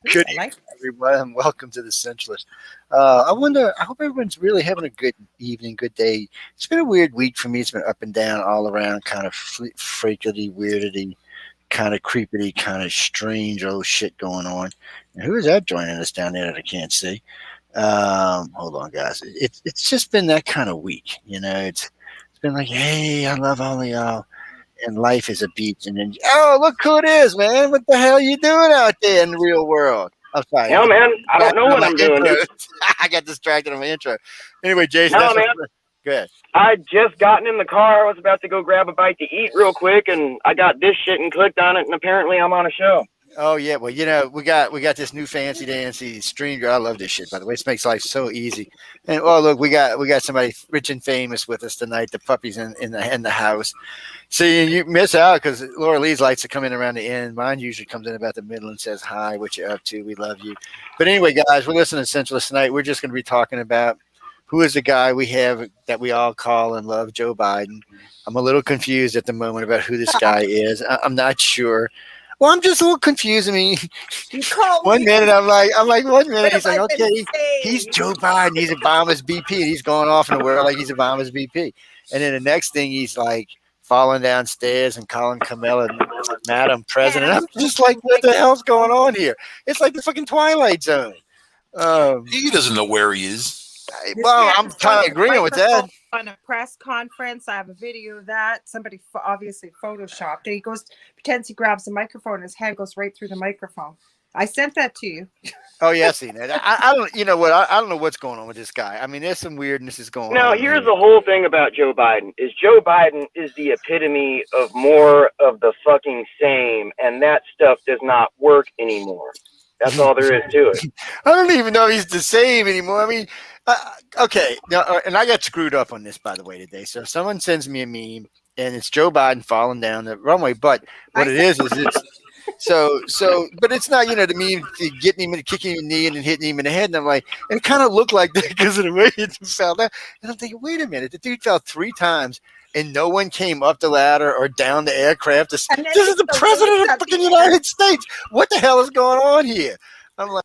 Good evening, everyone, and welcome to the Centralist. I hope everyone's really having a good evening, good day. It's been a weird week for me. It's been up and down, all around, kind of freakity, weirdity, kind of creepity, kind of strange old shit going on. And who is that joining us down there that I can't see? Hold on, guys. It's just been that kind of week. It's been like, hey, I love all of y'all and life is a beach. And then, oh, look who it is, man. What the hell you doing out there in the real world? I'm sorry. Hell, man, I don't know what I'm doing. I got distracted on my intro. Anyway, Jason, no, man. Good. I just gotten in the car. I was about to go grab a bite to eat real quick, and I got this shit and clicked on it, and apparently I'm on a show. Oh yeah, well we got this new fancy dancy stream. I love this shit, by the way. It makes life so easy. And look, we got somebody rich and famous with us tonight. The puppy's in the house. See, you miss out because Laura Lee's likes to come in around the end. Mine usually comes in about the middle and says hi, what you up to? We love you. But anyway, guys, we're listening to Centralist tonight. We're just going to be talking about who is the guy we have that we all call and love, Joe Biden. I'm a little confused at the moment about who this guy is. I'm not sure. Well, I'm just a little confused. I mean, one minute I'm like, one minute he's like, okay, he's Joe Biden. He's Obama's BP. And he's going off in the world like he's Obama's BP. And then the next thing he's like falling downstairs and calling Kamila Madam President. I'm just like, what the hell's going on here? It's like the fucking Twilight Zone. He doesn't know where he is. Well, I'm kind of agreeing with that. On a press conference, I have a video of that. Somebody obviously photoshopped it. He pretends he grabs the microphone, and his hand goes right through the microphone. I sent that to you. Oh yeah, I've seen that. I don't. You know what? I don't know what's going on with this guy. I mean, there's some weirdness is going on. Now, here's the whole thing about Joe Biden: is Joe Biden is the epitome of more of the fucking same, and that stuff does not work anymore. That's all there is to it. I don't even know he's the same anymore. I mean, okay. Now, and I got screwed up on this, by the way, today. So someone sends me a meme, and it's Joe Biden falling down the runway. But what it is it's but it's not, the meme getting him and kicking him in the knee and hitting him in the head. And I'm like, and it kind of looked like that because of the way he fell down. And I'm thinking, wait a minute, the dude fell 3 times. And no one came up the ladder or down the aircraft. This is the president of the fucking United States. What the hell is going on here? I'm like,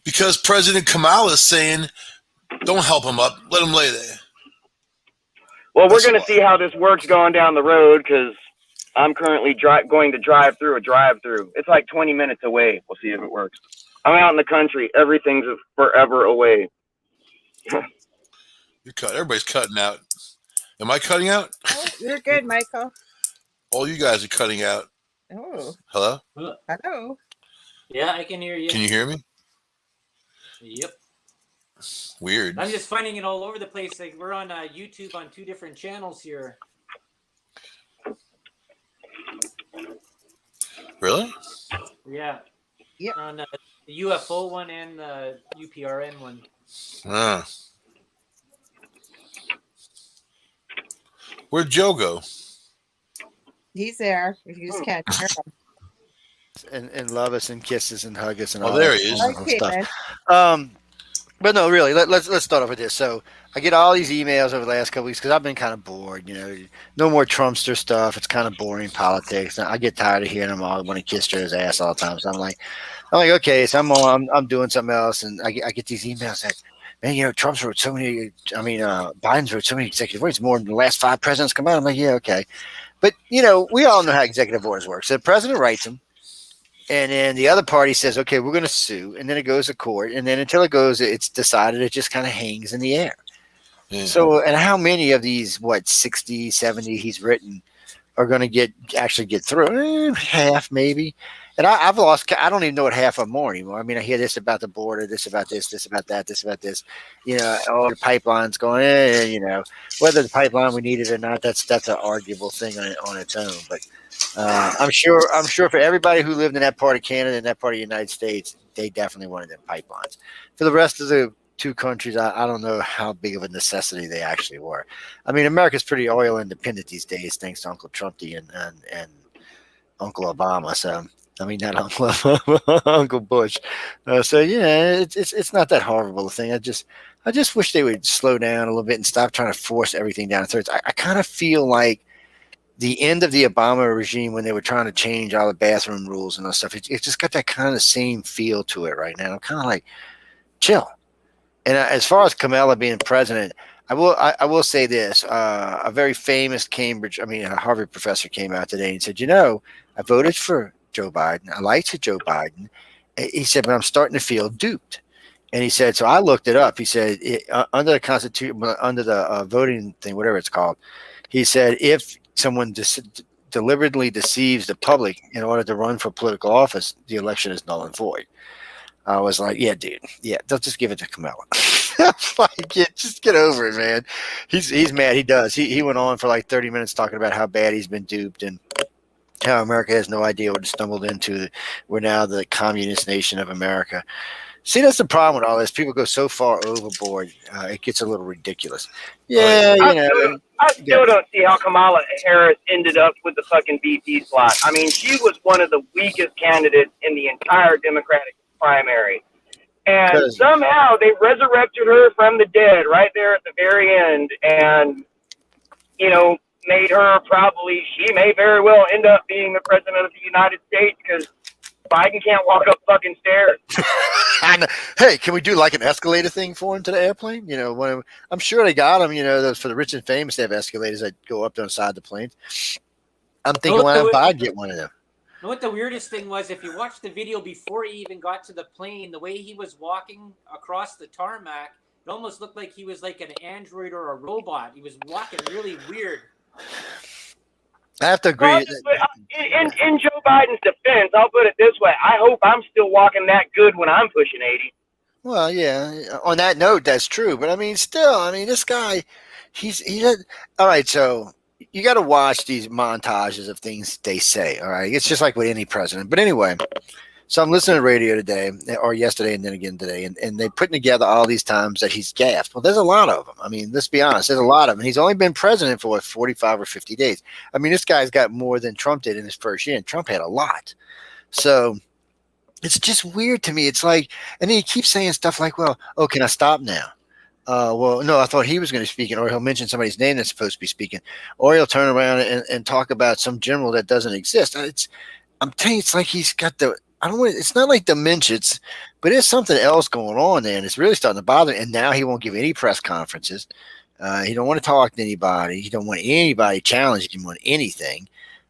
because President Kamala is saying, "Don't help him up. Let him lay there." Well, we're going to see how this works going down the road because I'm currently going to drive through a drive-through. It's like 20 minutes away. We'll see if it works. I'm out in the country. Everything's forever away. Everybody's cutting out. Am I cutting out? Oh, you're good, Michael. All you guys are cutting out. Oh. Hello? Hello. Yeah, I can hear you. Can you hear me? Yep. Weird. I'm just finding it all over the place. Like we're on YouTube on 2 different channels here. Really? Yeah. Yep. On the UFO one and the UPRN one. Ah. Where'd Joe go? He's there. If you just can't hear him. and love us and kiss us and hug us and all there that he is. Okay, stuff. But no, really, let's start off with this. So I get all these emails over the last couple weeks because I've been kind of bored. No more Trumpster stuff. It's kind of boring politics. I get tired of hearing them all when he kissed his ass all the time. So I'm like, okay, so I'm doing something else, and I get these emails that, man, Trump's wrote so many. I mean, Biden's wrote so many executive orders, more than the last 5 presidents combined. I'm like, yeah, okay, but we all know how executive orders work. So the president writes them. And then the other party says, okay, we're going to sue. And then it goes to court. And then until it's decided, it just kind of hangs in the air. Yeah. So, and how many of these, 60, 70 he's written are going to actually get through? Half, maybe. And I don't even know what half of them are anymore. I mean, I hear this about the border, this about this, this about that, this about this. All the pipelines going in, whether the pipeline we need it or not, that's an arguable thing on its own. But I'm sure for everybody who lived in that part of Canada and that part of the United States, they definitely wanted them pipelines. For the rest of the 2 countries, I don't know how big of a necessity they actually were. I mean, America's pretty oil independent these days, thanks to Uncle Trumpy and Uncle Obama. So, I mean, not Uncle Obama, Uncle Bush. So yeah, it's not that horrible a thing. I just wish they would slow down a little bit and stop trying to force everything down their throats. I kind of feel like the end of the Obama regime when they were trying to change all the bathroom rules and all stuff. It just got that kind of same feel to it right now. I'm kind of like, chill. And as far as Kamala being president, I will say this: a very famous a Harvard professor came out today and said, I voted for Joe Biden. I liked Joe Biden. He said, but I'm starting to feel duped. And he said, so I looked it up. He said, under the Constitution, under the voting thing, whatever it's called, he said, if someone deliberately deceives the public in order to run for political office, the election is null and void. I was like, yeah, dude. Yeah, they'll just give it to Kamala. Like, yeah, just get over it, man. He's mad. He does. He went on for like 30 minutes talking about how bad he's been duped and how America has no idea what it stumbled into. We're now the communist nation of America. See, that's the problem with all this. People go so far overboard, it gets a little ridiculous. Yeah, I still don't see how Kamala Harris ended up with the fucking VP slot. I mean, she was one of the weakest candidates in the entire Democratic primary. And somehow they resurrected her from the dead right there at the very end and, made her she may very well end up being the president of the United States because Biden can't walk up fucking stairs. Hey, can we do like an escalator thing for him to the airplane? I'm sure they got him, those for the rich and famous, they have escalators that go up inside the plane. I'm thinking, why don't Biden get one of them? You know what the weirdest thing was? If you watched the video before he even got to the plane, the way he was walking across the tarmac, it almost looked like he was like an android or a robot. He was walking really weird. I have to agree. In Joe Biden's defense, I'll put it this way. I hope I'm still walking that good when I'm pushing 80. Well, yeah. On that note, that's true. But, this guy, all right, so you got to watch these montages of things they say, all right? It's just like with any president. But anyway, so I'm listening to radio today, or yesterday and then again today, and they're putting together all these times that he's gaffed. Well, there's a lot of them. Let's be honest. There's a lot of them. He's only been president for 45 or 50 days. This guy's got more than Trump did in his first year, and Trump had a lot. So it's just weird to me. It's like, and then he keeps saying stuff like, well, can I stop now? Well, no, I thought he was going to be speaking, or he'll mention somebody's name that's supposed to be speaking, or he'll turn around and talk about some general that doesn't exist. I'm telling you, it's like he's got it's not like dementia, but there's something else going on there, and it's really starting to bother him. And now he won't give any press conferences. He don't want to talk to anybody. He don't want anybody challenging him on anything.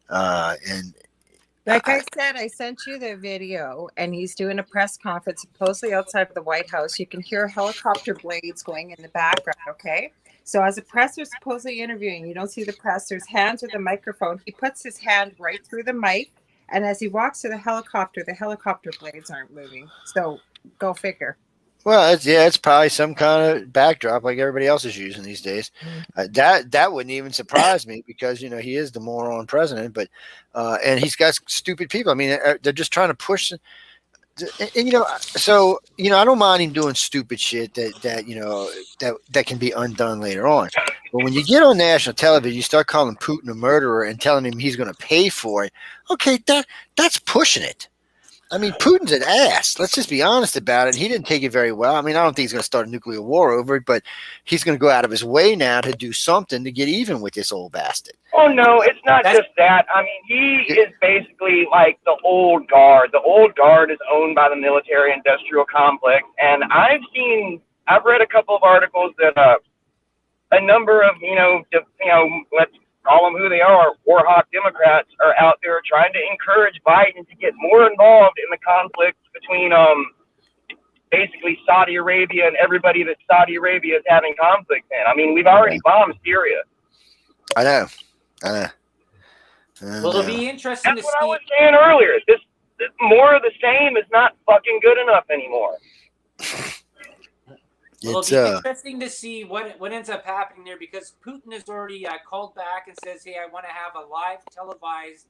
And like I said, I sent you the video, and he's doing a press conference supposedly outside of the White House. You can hear helicopter blades going in the background, okay? So as a presser supposedly interviewing, you don't see the presser's hands with the microphone. He puts his hand right through the mic, and as he walks to the helicopter blades aren't moving. So go figure. Well, it's probably some kind of backdrop like everybody else is using these days. That wouldn't even surprise me because he is the moron president, but and he's got stupid people. They're just trying to push, and so I don't mind him doing stupid shit that can be undone later on. But when you get on national television, you start calling Putin a murderer and telling him he's going to pay for it. Okay, that's pushing it. Putin's an ass. Let's just be honest about it. He didn't take it very well. I don't think he's going to start a nuclear war over it, but he's going to go out of his way now to do something to get even with this old bastard. Oh, no, it's not just that. He is basically like the old guard. The old guard is owned by the military-industrial complex, and I've read a couple of articles that a number of, let's call them who they are, war hawk Democrats are out there trying to encourage Biden to get more involved in the conflict between basically Saudi Arabia and everybody that Saudi Arabia is having conflict in. We've already bombed Syria. I know. Well, it'll be interesting That's to what see. I was saying earlier. This more of the same is not fucking good enough anymore. Well, it'll be interesting to see what ends up happening there because Putin has already called back and says, hey, I want to have a live televised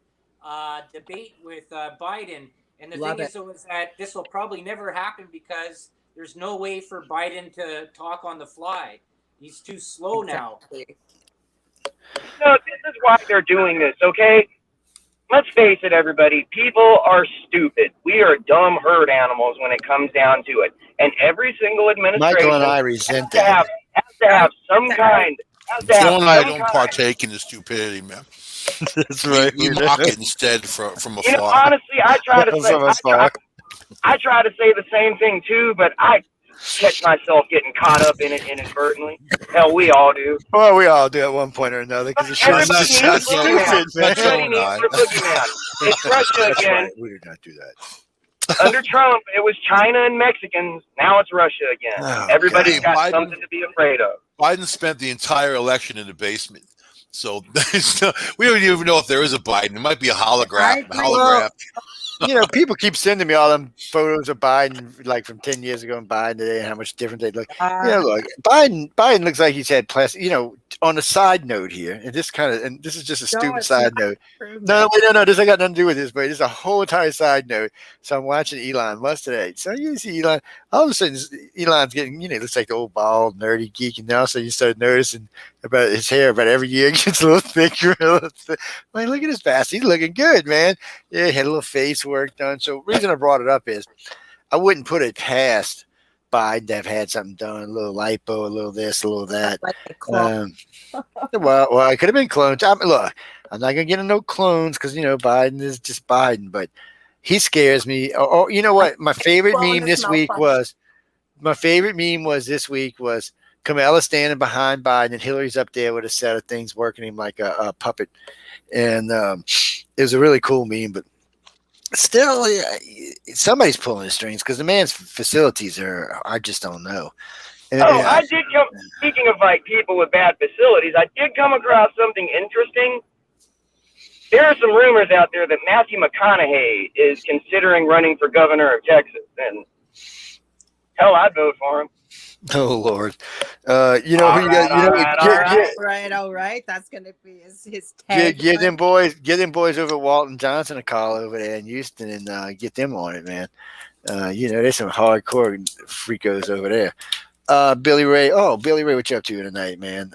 debate with Biden. And the thing is that this will probably never happen because there's no way for Biden to talk on the fly. He's too slow now. No, this is why they're doing this, okay? Let's face it, everybody. People are stupid. We are dumb herd animals when it comes down to it. And every single administration Michael and I resent that. Has to have some kind. Joe and I don't partake in the stupidity, man. That's right. We mock it instead from You know, afar. honestly, I try to say From afar. I try to say the same thing too, but I catch myself getting caught up in it inadvertently. Hell, we all do. Well, we all do at one point or another because the shit is Everybody just needs so a boogeyman. stupid, man. Everybody needs a boogeyman. It's Russia That's again. right. We do not do that. Under Trump, it was China and Mexicans. Now it's Russia again. Oh, Everybody's God. got Biden- something to be afraid of. Biden spent the entire election in the basement. So we don't even know if there is a Biden. It might be a hologram. Well, you know, people keep sending me all them photos of Biden, like from 10 years ago, and Biden today, and how much different they look. Look, Biden looks like he's had plastic. You know, on a side note here, and this is just a stupid side note. No, this ain't got nothing to do with this, but it's a whole entire side note. So I'm watching Elon Musk today. So you see Elon, all of a sudden Elon's getting, looks like the old bald nerdy geek, and now so you start noticing about his hair about every year it gets a little thicker. Like, look at his bastard, he's looking good, man. Yeah, he had a little face work done. So the reason I brought it up is I wouldn't put it past Biden to have had something done, a little lipo, a little this, a little that. Well, it could have been clones. Look, I'm not gonna get into no clones because Biden is just Biden, but he scares me. Or you know what? My favorite meme this week was Kamila standing behind Biden and Hillary's up there with a set of things working him like a puppet, and it was a really cool meme, but. Still, somebody's pulling the strings because the man's facilities I just don't know. And, I did come. Speaking of like people with bad facilities, I did come across something interesting. There are some rumors out there that Matthew McConaughey is considering running for governor of Texas, and hell, I'd vote for him. Oh Lord, all right. That's gonna be his tag. tag. Get them boys over at Walton Johnson a call over there in Houston and get them on it, man. There's some hardcore freakos over there. Billy Ray, what you up to tonight, man?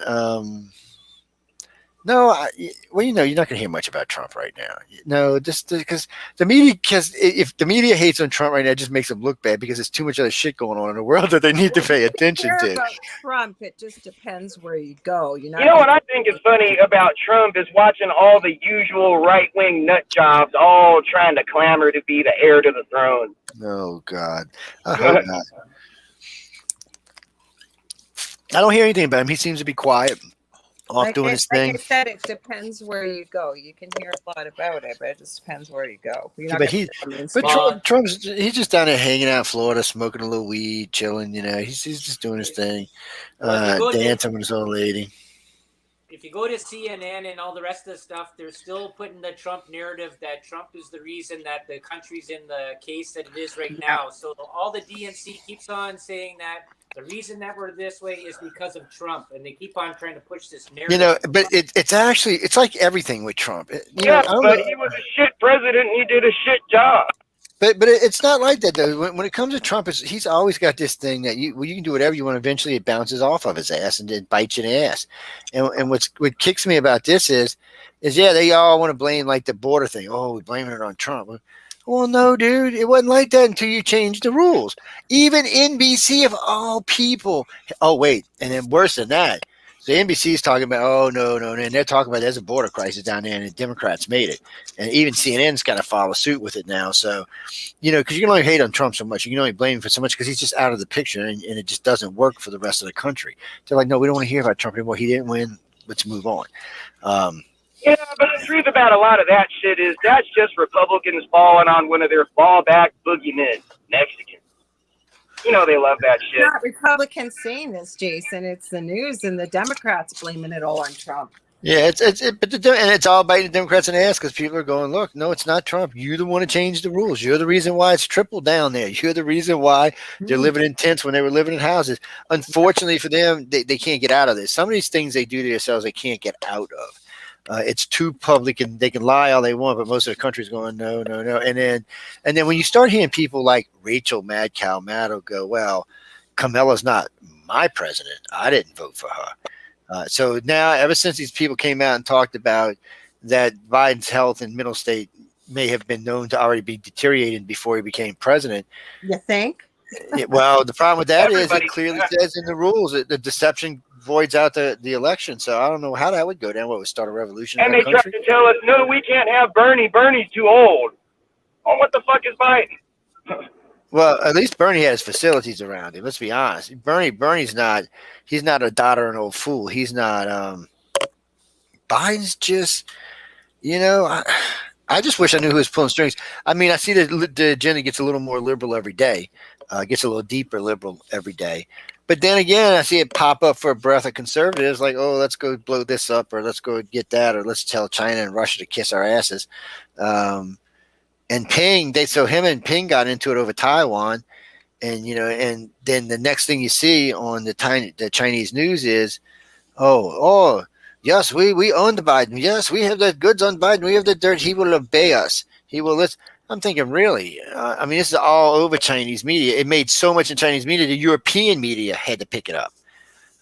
No, you're not going to hear much about Trump right now. No, just because the media, if the media hates on Trump right now, it just makes them look bad because there's too much other shit going on in the world that they need to pay attention to. About Trump, it just depends where you go. You know what I think is funny about Trump is watching all the usual right-wing nut jobs all trying to clamor to be the heir to the throne. Oh, God. I hope not. I don't hear anything about him. He seems to be quiet. Doing his thing. Like I said, it depends where you go. You can hear a lot about it, but it just depends where you go. Trump's he's just down there hanging out in Florida, smoking a little weed, chilling. He's just doing his thing, dancing with his old lady. If you go to CNN and all the rest of the stuff, they're still putting the Trump narrative that Trump is the reason that the country's in the case that it is right now. So all the DNC keeps on saying that the reason that we're this way is because of Trump, and they keep on trying to push this narrative. But it's like everything with Trump. But he was a shit president and he did a shit job. But it's not like that though. When it comes to Trump, he's always got this thing that you can do whatever you want. Eventually, it bounces off of his ass and it bites you in the ass. And what kicks me about this is they all want to blame like the border thing. Oh, we're blaming it on Trump. Well, no, dude, it wasn't like that until you changed the rules. Even NBC of all people. Oh, wait, and then worse than that. So NBC is talking about, oh, no, and they're talking about there's a border crisis down there, and the Democrats made it. And even CNN's got to follow suit with it now. So, because you can only hate on Trump so much. You can only blame him for so much because he's just out of the picture, and it just doesn't work for the rest of the country. They're like, no, we don't want to hear about Trump anymore. He didn't win. Let's move on. Yeah, but the truth about a lot of that shit is that's just Republicans falling on one of their fallback boogeymen, Mexicans. They love that shit. It's not Republicans saying this, Jason. It's the news and the Democrats blaming it all on Trump. Yeah, it's all biting the Democrats in the ass because people are going, look, no, it's not Trump. You're the one to change the rules. You're the reason why it's tripled down there. You're the reason why they're living in tents when they were living in houses. Unfortunately for them, they can't get out of this. Some of these things they do to themselves, they can't get out of. It's too public, and they can lie all they want, but most of the country's going, no. And then when you start hearing people like Rachel Mad Cow Maddow go, well, Camilla's not my president. I didn't vote for her. So now, ever since these people came out and talked about that Biden's health and mental state may have been known to already be deteriorating before he became president. You think? Well, the problem with that is it clearly says in the rules that the deception voids out the election. So I don't know how that would go down. What would start a revolution And in they our tried country? to tell us, no, we can't have Bernie. Bernie's too old. Oh, what the fuck is Biden? Well, at least Bernie has facilities around him. Let's be honest. Bernie's not. He's not a daughter and old fool. He's not. Biden's just. I just wish I knew who was pulling strings. I mean, I see the agenda gets a little more liberal every day, gets a little deeper liberal every day. But then again, I see it pop up for a breath of conservatives, like, oh, let's go blow this up, or let's go get that, or let's tell China and Russia to kiss our asses. And Ping, him and Ping got into it over Taiwan, and then the next thing you see on the Chinese news is, oh. Yes, we own the Biden. Yes, we have the goods on Biden. We have the dirt. He will obey us. He will listen. I'm thinking, really? I mean, this is all over Chinese media. It made so much in Chinese media, the European media had to pick it up.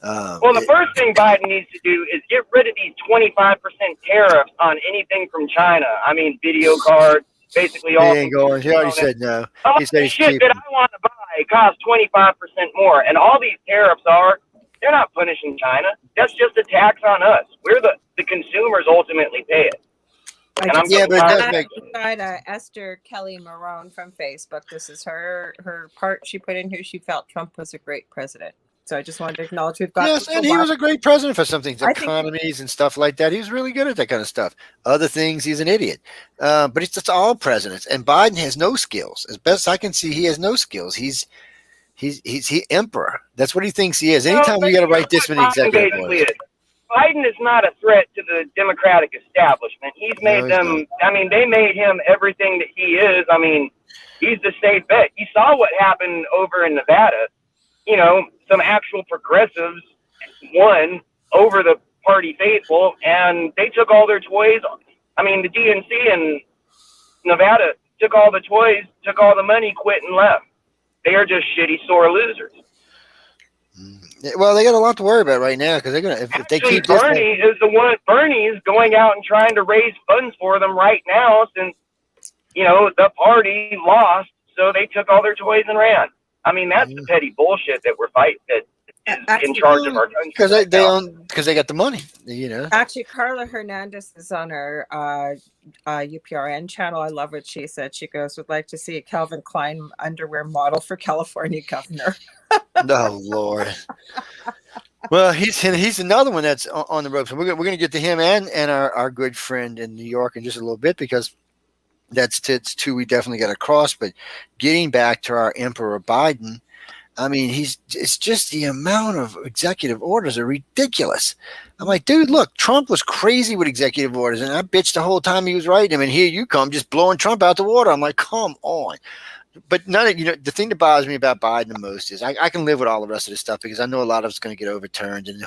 Well, the first thing Biden needs to do is get rid of these 25% tariffs on anything from China. I mean, video cards, basically all. He ain't going. He already said no. All He said the he's shit keeping. that I want to buy costs 25% more, and all these tariffs they're not punishing China. That's just a tax on us. We're the consumers ultimately pay it. And I'm Yeah, but it does make. Esther Kelly Marone from Facebook. This is her part she put in here. She felt Trump was a great president. So I just wanted to acknowledge we've got. Yes, and he was a great president for some things, I think- economies and stuff like that. He was really good at that kind of stuff. Other things, he's an idiot. But it's all presidents, and Biden has no skills. As best I can see, he has no skills. He's emperor. That's what he thinks he is. Anytime you got to write this many executive orders. Biden is not a threat to the Democratic establishment. He's made them. I mean, they made him everything that he is. I mean, he's the safe bet. You saw what happened over in Nevada. Some actual progressives won over the party faithful, and they took all their toys. I mean, the DNC in Nevada took all the toys, took all the money, quit, and left. They are just shitty, sore losers. Well, they got a lot to worry about right now because they're gonna if they keep this. Bernie is going out and trying to raise funds for them right now since the party lost, so they took all their toys and ran. I mean, that's the petty bullshit that we're fighting. That is in charge of our country. Because they got the money. Actually, Carla Hernandez is on our UPRN channel. I love what she said. She goes, would like to see a Calvin Klein underwear model for California governor. Oh, Lord. Well, he's another one that's on the ropes. And we're going to get to him and our good friend in New York in just a little bit because that's two we definitely got to cross. But getting back to our Emperor Biden, I mean, it's just the amount of executive orders are ridiculous. I'm like, dude, look, Trump was crazy with executive orders, and I bitched the whole time he was writing them, and here you come just blowing Trump out the water. I'm like, come on. But the thing that bothers me about Biden the most is I can live with all the rest of this stuff because I know a lot of it's going to get overturned, and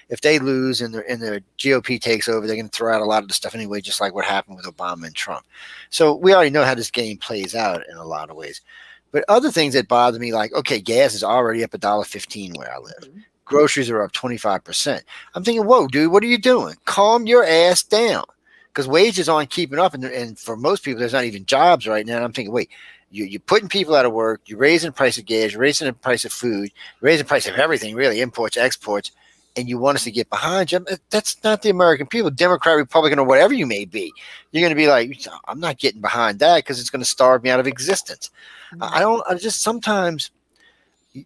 if they lose and the GOP takes over, they're going to throw out a lot of the stuff anyway, just like what happened with Obama and Trump. So we already know how this game plays out in a lot of ways. But other things that bother me, like, okay, gas is already up $1.15 where I live. Mm-hmm. Groceries are up 25%. I'm thinking, whoa, dude, what are you doing? Calm your ass down, because wages aren't keeping up, and for most people, there's not even jobs right now. And I'm thinking, wait. You're putting people out of work. You're raising the price of gas. You're raising the price of food. You're raising the price of everything, really, imports, exports, and you want us to get behind you. That's not the American people, Democrat, Republican, or whatever you may be. You're going to be like, I'm not getting behind that because it's going to starve me out of existence. Mm-hmm. Sometimes,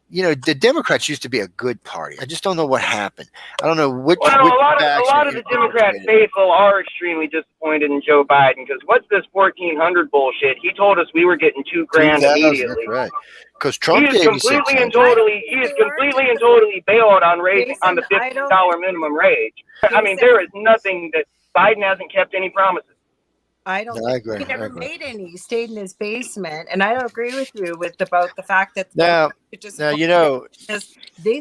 the Democrats used to be a good party. I just don't know what happened. I don't know which. A lot of the Democrat faithful are extremely disappointed in Joe Biden because what's this 1,400 bullshit? He told us we were getting $2,000 immediately. Right. Because Trump he is completely and totally bailed on raising on the $50 minimum wage. I mean, there is nothing that Biden hasn't kept any promises. I agree. He never made any. He stayed in his basement, and I don't agree with you about the fact that now they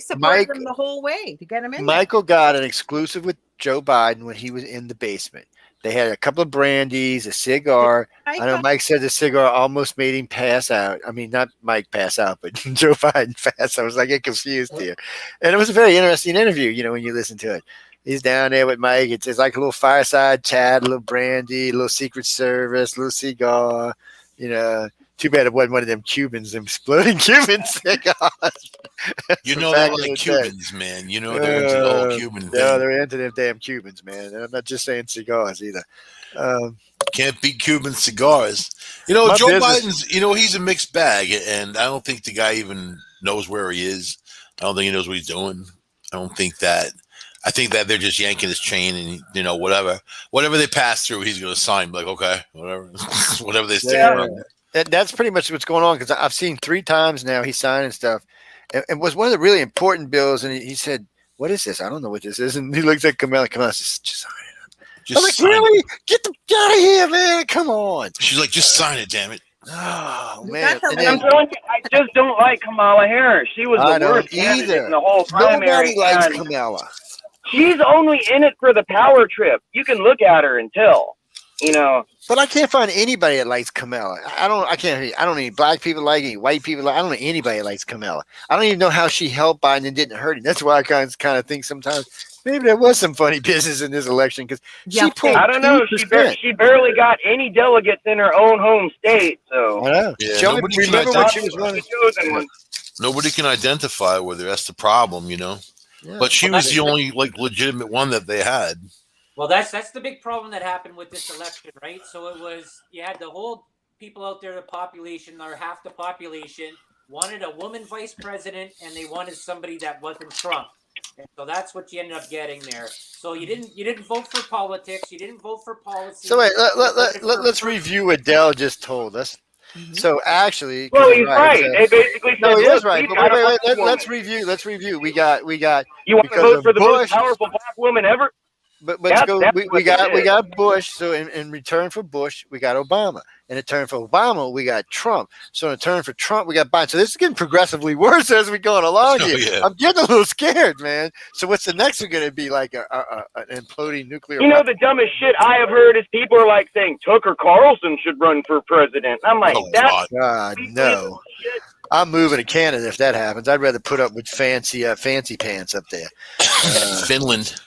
supported him the whole way to get him in. Michael got an exclusive with Joe Biden when he was in the basement. They had a couple of brandies, a cigar. I know Mike said the cigar almost made him pass out. I mean, not Mike pass out, but Joe Biden pass. I was like, get confused here, and it was a very interesting interview. When you listen to it. He's down there with Mike. It's like a little fireside chat, a little brandy, a little Secret Service, a little cigar, Too bad it wasn't one of them Cubans, them exploding Cuban cigars. You know Back they're in like the day. Cubans, man. You know they're into the whole Cuban thing. No, they're into them damn Cubans, man. And I'm not just saying cigars either. Can't beat Cuban cigars. You know, My Joe business- Biden's, you know, he's a mixed bag, and I don't think the guy even knows where he is. I don't think he knows what he's doing. I think that they're just yanking his chain, and you know, whatever they pass through, he's going to sign. Like, okay, whatever, whatever they say. Yeah. That's pretty much what's going on, because I've seen 3 times now he's signing stuff. And was one of the really important bills, and he said, "What is this? I don't know what this is." And he looks at Kamila. Kamila says, "Just sign it." I'm like, sign really? it. Get the out of here, man! Come on. She's like, just sign it, damn it. Oh We man! got the And I'm then, telling you, I just don't like Kamala Harris. She was I the don't worst candidate either. in the whole primary. Nobody likes and Kamala. she's only in it for the power trip. You can look at her and tell. You know, But I can't find anybody that likes Kamala. I don't know any black people like any white people. I don't know anybody that likes Kamala. I don't even know how she helped Biden and didn't hurt him. That's why I kind of think sometimes maybe there was some funny business in this election, because Yeah, she pulled I don't know. 2%. She barely got any delegates in her own home state. So I know. Yeah, She only- nobody can remember when not she was running? the chosen one. Nobody can identify with her. That's the problem, you know. Yeah. But she Well, was that's- the only like legitimate one that they had. Well, that's the big problem that happened with this election, right? So it was, you had the whole people out there, the population, or half the population, wanted a woman vice president, and they wanted somebody that wasn't Trump. And so that's what you ended up getting there. So you didn't vote for politics, you didn't vote for policy. So wait, you voted for- let's review what Dell just told us. So actually, Well, 'cause he's you're right. so- They basically said, no, he "Look, is right. we've But got a wait, black woman. let's review. We got You want to because vote of for the Bush. most powerful black woman ever?" But That's we what they did. got Bush. So in return for Bush, we got Obama. In return for Obama, we got Trump. So in return for Trump, we got Biden. So this is getting progressively worse as we going along Oh, here. yeah. I'm getting a little scared, man. So what's the next one going to be? Like an imploding nuclear You know, weapon? the dumbest shit I have heard is people are like saying Tucker Carlson should run for president. I'm like, Oh, that's God. God, no. shit. I'm moving to Canada if that happens. I'd rather put up with fancy pants up there. Finland.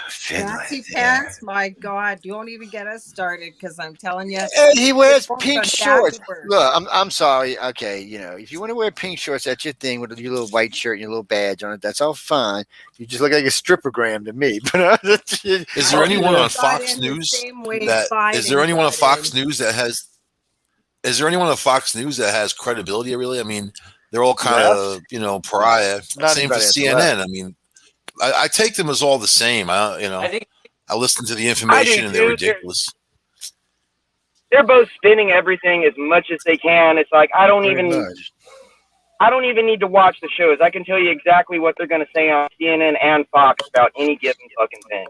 Finland, Fancy yeah. pants, my God! You won't even get us started, because I'm telling you, And he wears It's pink from shorts. backward. Look, I'm sorry. Okay, you know, if you want to wear pink shorts, that's your thing with your little white shirt and your little badge on it. That's all fine. You just look like a strippergram to me. But Is there anyone on Biden Fox the News same way that is there Biden anyone on got Fox in. News that has is there anyone on Fox News that has credibility really? I mean, they're all kind of, you know, pariah. Not Same for anybody that's CNN. I mean, I take them as all the same. I think I listen to the information and they're too. ridiculous. They're both spinning everything as much as they can. It's like I don't even need to watch the shows. I can tell you exactly what they're going to say on CNN and Fox about any given fucking thing.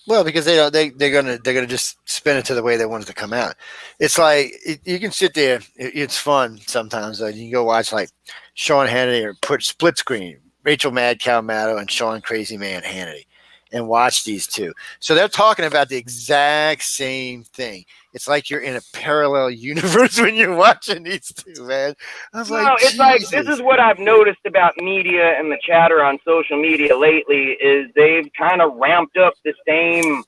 Well, because they're gonna just spin it to the way they want it to come out. It's like you can sit there. It's fun sometimes. You can go watch like Sean Hannity or put split screen Rachel Mad Cow Maddow and Sean Crazy Man Hannity, and watch these two. So they're talking about the exact same thing. It's like you're in a parallel universe when you're watching these two, man. I was No, it's like this Jesus. is what I've noticed about media and the chatter on social media lately is they've kind of ramped up the same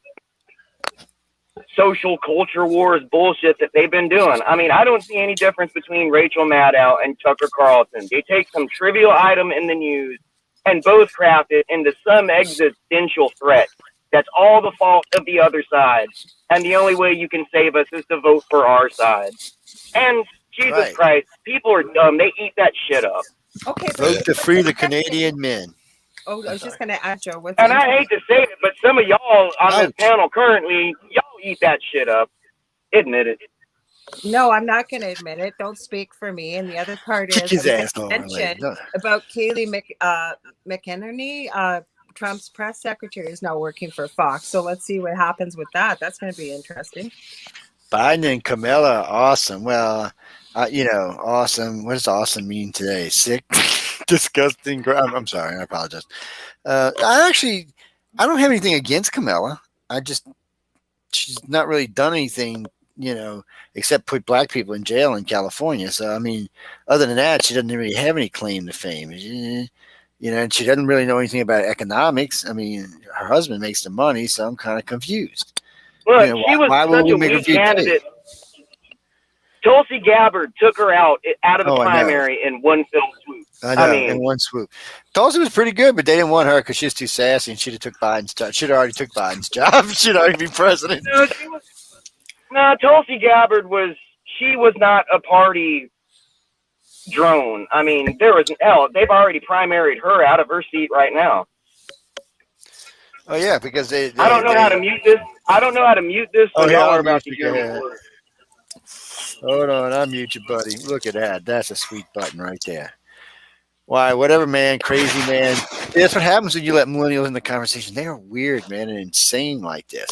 social culture wars bullshit that they've been doing. I mean, I don't see any difference between Rachel Maddow and Tucker Carlson. They take some trivial item in the news and both craft it into some existential threat. That's all the fault of the other side. And the only way you can save us is to vote for our side. And Jesus Right. Christ, people are dumb. They eat that shit up. Okay, but Vote to free the Canadian men. I was just going to add, Joe. What's And I hate to say it, but some of y'all on this Ouch. panel currently, y'all eat that shit up. Admit it. No, I'm not going to admit it. Don't speak for me. And the other part Kick is his I was ass gonna on. mention about Kayleigh McEnany, Trump's press secretary, is now working for Fox. So let's see what happens with that. That's going to be interesting. Biden and Kamala are awesome. Well, awesome. What does awesome mean today? Sick, disgusting. I'm sorry. I apologize. I don't have anything against Kamala. She's not really done anything, except put black people in jail in California. So, I mean, other than that, she doesn't really have any claim to fame. And she doesn't really know anything about economics. I mean, her husband makes the money, so I'm kind of confused. Look, You know, she was why would such we a make her weak be paid? candidate. Tulsi Gabbard took her out of the Oh, I know. primary in one fell swoop. I know, I mean, in one swoop. Tulsi was pretty good, but they didn't want her because she was too sassy, and she'd have took Biden's job. She'd already took Biden's job. She'd already be president. No, Tulsi Gabbard was not a party drone. I mean, they've already primaried her out of her seat right now. Oh yeah, because they I don't know how to mute this. So y'all are about to you. hear me. Hold on, I'll mute you, buddy. Look at that. That's a sweet button right there. Why, whatever, man, crazy man. That's what happens when you let millennials in the conversation. They are weird, man, and insane like this.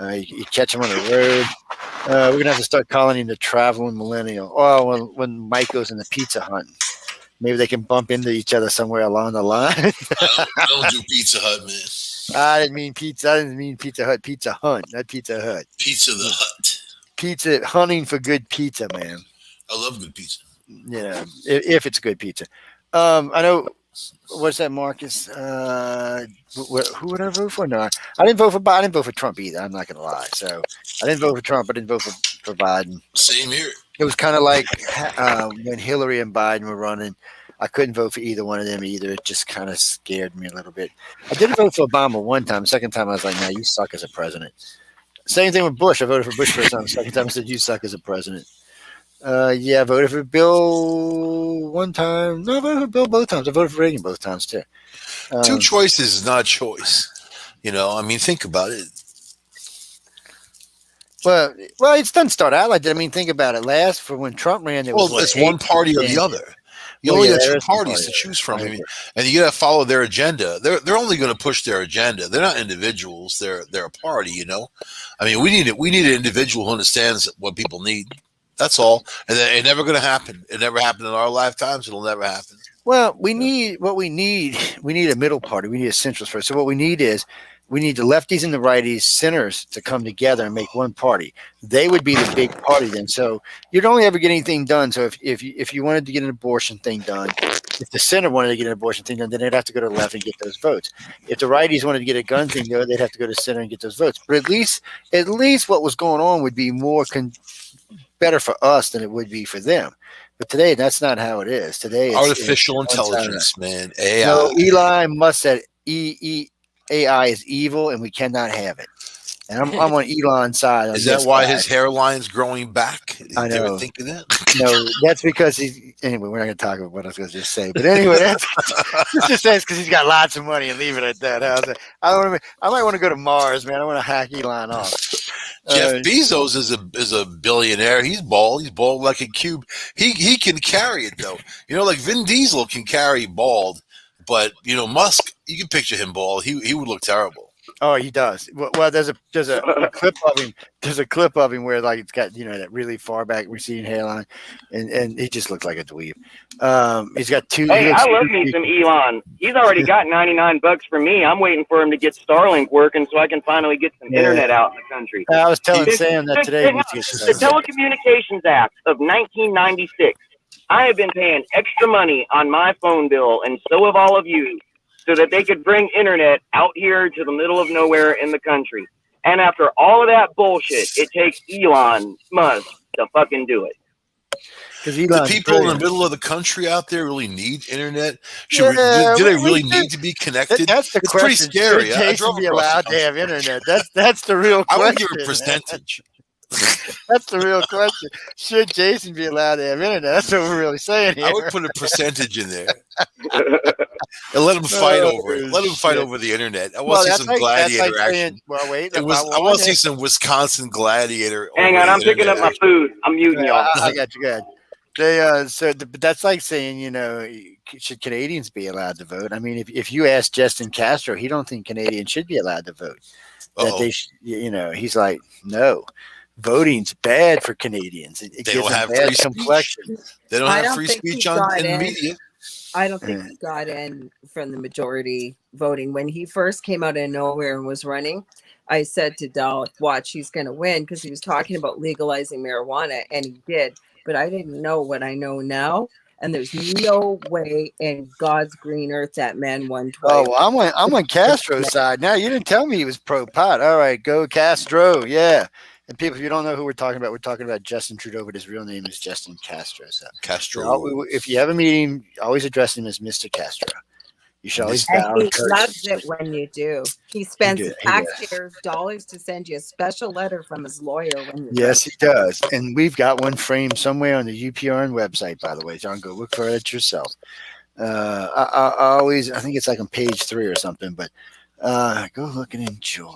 You catch them on the road. We're going to have to start calling him the Traveling Millennial. Oh, when Mike goes into pizza hunting. Maybe they can bump into each other somewhere along the line. I don't do Pizza Hut, man. I didn't mean pizza. I didn't mean Pizza Hut. Pizza Hunt, not Pizza Hut. Pizza the Hut. Pizza, hunting for good pizza, man. I love good pizza. You know, if it's good pizza. I know. What's that, Marcus? Who would I vote for? No, I didn't vote for Biden. I didn't vote for Trump either. I'm not going to lie. So I didn't vote for Trump. I didn't vote for Biden. Same here. It was kind of like when Hillary and Biden were running. I couldn't vote for either one of them either. It just kind of scared me a little bit. I did vote for Obama one time. The second time I was like, "No, you suck as a president." Same thing with Bush. I voted for Bush first time. The second time I said, "You suck as a president." Yeah, I voted for Bill one time. No, I voted for Bill both times. I voted for Reagan both times too. Two choices is not a choice. You know, I mean, think about it. Well, it doesn't start out like that. I mean, think about it. Last for when Trump ran, there was It's one party or the other. You only got two parties to choose from, and you got to follow their agenda. They're only going to push their agenda. They're not individuals. They're a party. You know, I mean, we need an individual who understands what people need. That's all, and it's never going to happen. It never happened in our lifetimes. It'll never happen. Well, we need a middle party. We need a centrist first. So what we need is we need the lefties and the righties, centers, to come together and make one party. They would be the big party then. So you'd only ever get anything done. So if you wanted to get an abortion thing done, if the center wanted to get an abortion thing done, then they'd have to go to the left and get those votes. If the righties wanted to get a gun thing done, they'd have to go to the center and get those votes. But at least what was going on would be more better for us than it would be for them. But today, that's not how it is. Today, artificial intelligence, man. AI. No, Elon Musk said AI is evil, and we cannot have it. And I'm on Elon's side. Is that why his hairline's growing back? I know. You ever think of that? No, that's because he's. Anyway, we're not going to talk about what I was going to just say. But anyway, that's just says because he's got lots of money and leave it at that. I might want to go to Mars, man. I want to hack Elon off. Jeff Bezos is a billionaire. He's bald. He's bald like a cube. He can carry it though. You know, like Vin Diesel can carry bald, but you know Musk, you can picture him bald. He would look terrible. Oh, he does. Well, there's a clip of him. There's a clip of him where like it's got that really far back receding hairline, and he just looks like a dweeb. He's got two. Hey, I love me some Elon. He's already got $99 for me. I'm waiting for him to get Starlink working so I can finally get some internet out in the country. I was telling Sam that today. The Telecommunications Act of 1996. I have been paying extra money on my phone bill, and so have all of you, so that they could bring internet out here to the middle of nowhere in the country. And after all of that bullshit, it takes Elon Musk to fucking do it. The people in the middle of the country out there really need internet. Do they really need to be connected? That's the question. It's pretty scary. Should Jason be allowed to have internet? That's the real question. I would give a percentage. That's the real question. Should Jason be allowed to have internet? That's what we're really saying here. I would put a percentage in there. And let them fight over it. Let them fight over the internet. I want to see some gladiator action. Well, wait. I want to see some Wisconsin gladiator. Hang on, I'm picking up my food. I'm muting y'all. I got you good. But that's like saying, should Canadians be allowed to vote? I mean, if you ask Justin Castro, he don't think Canadians should be allowed to vote. That they, he's like, no. Voting's bad for Canadians. It gives them bad complexion. They don't have free speech in media. I don't think he got in from the majority voting. When he first came out of nowhere and was running, I said to Dal, watch, he's going to win, because he was talking about legalizing marijuana, and he did. But I didn't know what I know now. And there's no way in God's green earth that man won twice. Oh, well, I'm on Castro's side now. You didn't tell me he was pro pot. All right, go Castro. Yeah. And people, if you don't know who we're talking about Justin Trudeau, but his real name is Justin Castro. So Castro. if you have a meeting, always address him as Mr. Castro. You should always bow. And he loves it when you do. He spends He taxpayers' dollars to send you a special letter from his lawyer when you. Yes, he does. And we've got one framed somewhere on the UPRN website, by the way. John, go look for it yourself. I think it's like on page 3 or something, but go look and enjoy.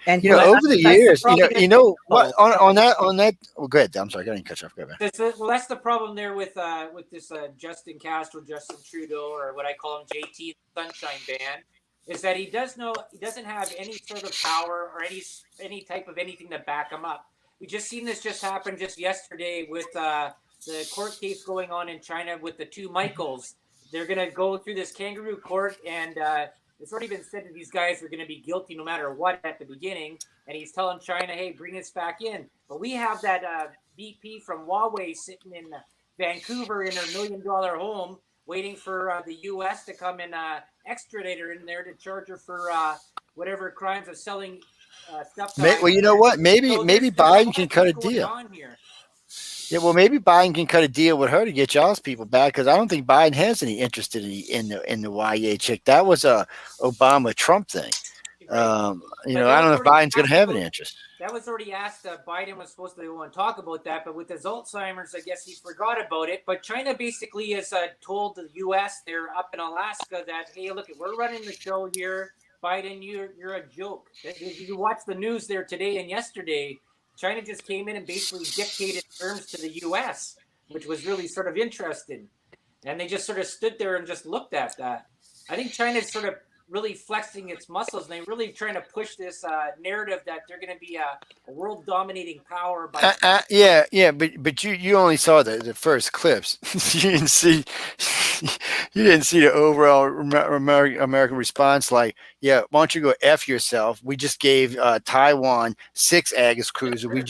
And over the years, what on that. Well, go ahead. I'm sorry, I didn't cut you off. Go ahead. That's the problem there with this Justin Castro, Justin Trudeau, or what I call him, JT Sunshine Band, is that he doesn't have any sort of power or any type of anything to back him up. We just seen this just happen just yesterday with the court case going on in China with the two Michaels. They're going to go through this kangaroo court, and it's already been said that these guys are going to be guilty no matter what at the beginning. And he's telling China, hey, bring us back in. But we have that VP from Huawei sitting in Vancouver in her $1 million home waiting for the U.S. to come and extradite her in there to charge her for whatever crimes of selling stuff. Well, you know what? Maybe Biden can cut a deal. Yeah, well, maybe Biden can cut a deal with her to get y'all's people back, because I don't think Biden has any interest in the YA chick. That was a Obama-Trump thing. I don't know if Biden's going to have any interest. That was already asked. Biden was supposed to go and talk about that, but with his Alzheimer's, I guess he forgot about it. But China basically has told the U.S. they're up in Alaska that, hey, look, we're running the show here. Biden, you're a joke. If you watch the news there today and yesterday, China just came in and basically dictated terms to the U.S., which was really sort of interesting. And they just sort of stood there and just looked at that. I think China's sort of really flexing its muscles, and they're really trying to push this narrative that they're going to be a world-dominating power. But you only saw the first clips. you didn't see the overall American response. Like, yeah, why don't you go F yourself? We just gave Taiwan 6 Agus cruisers. We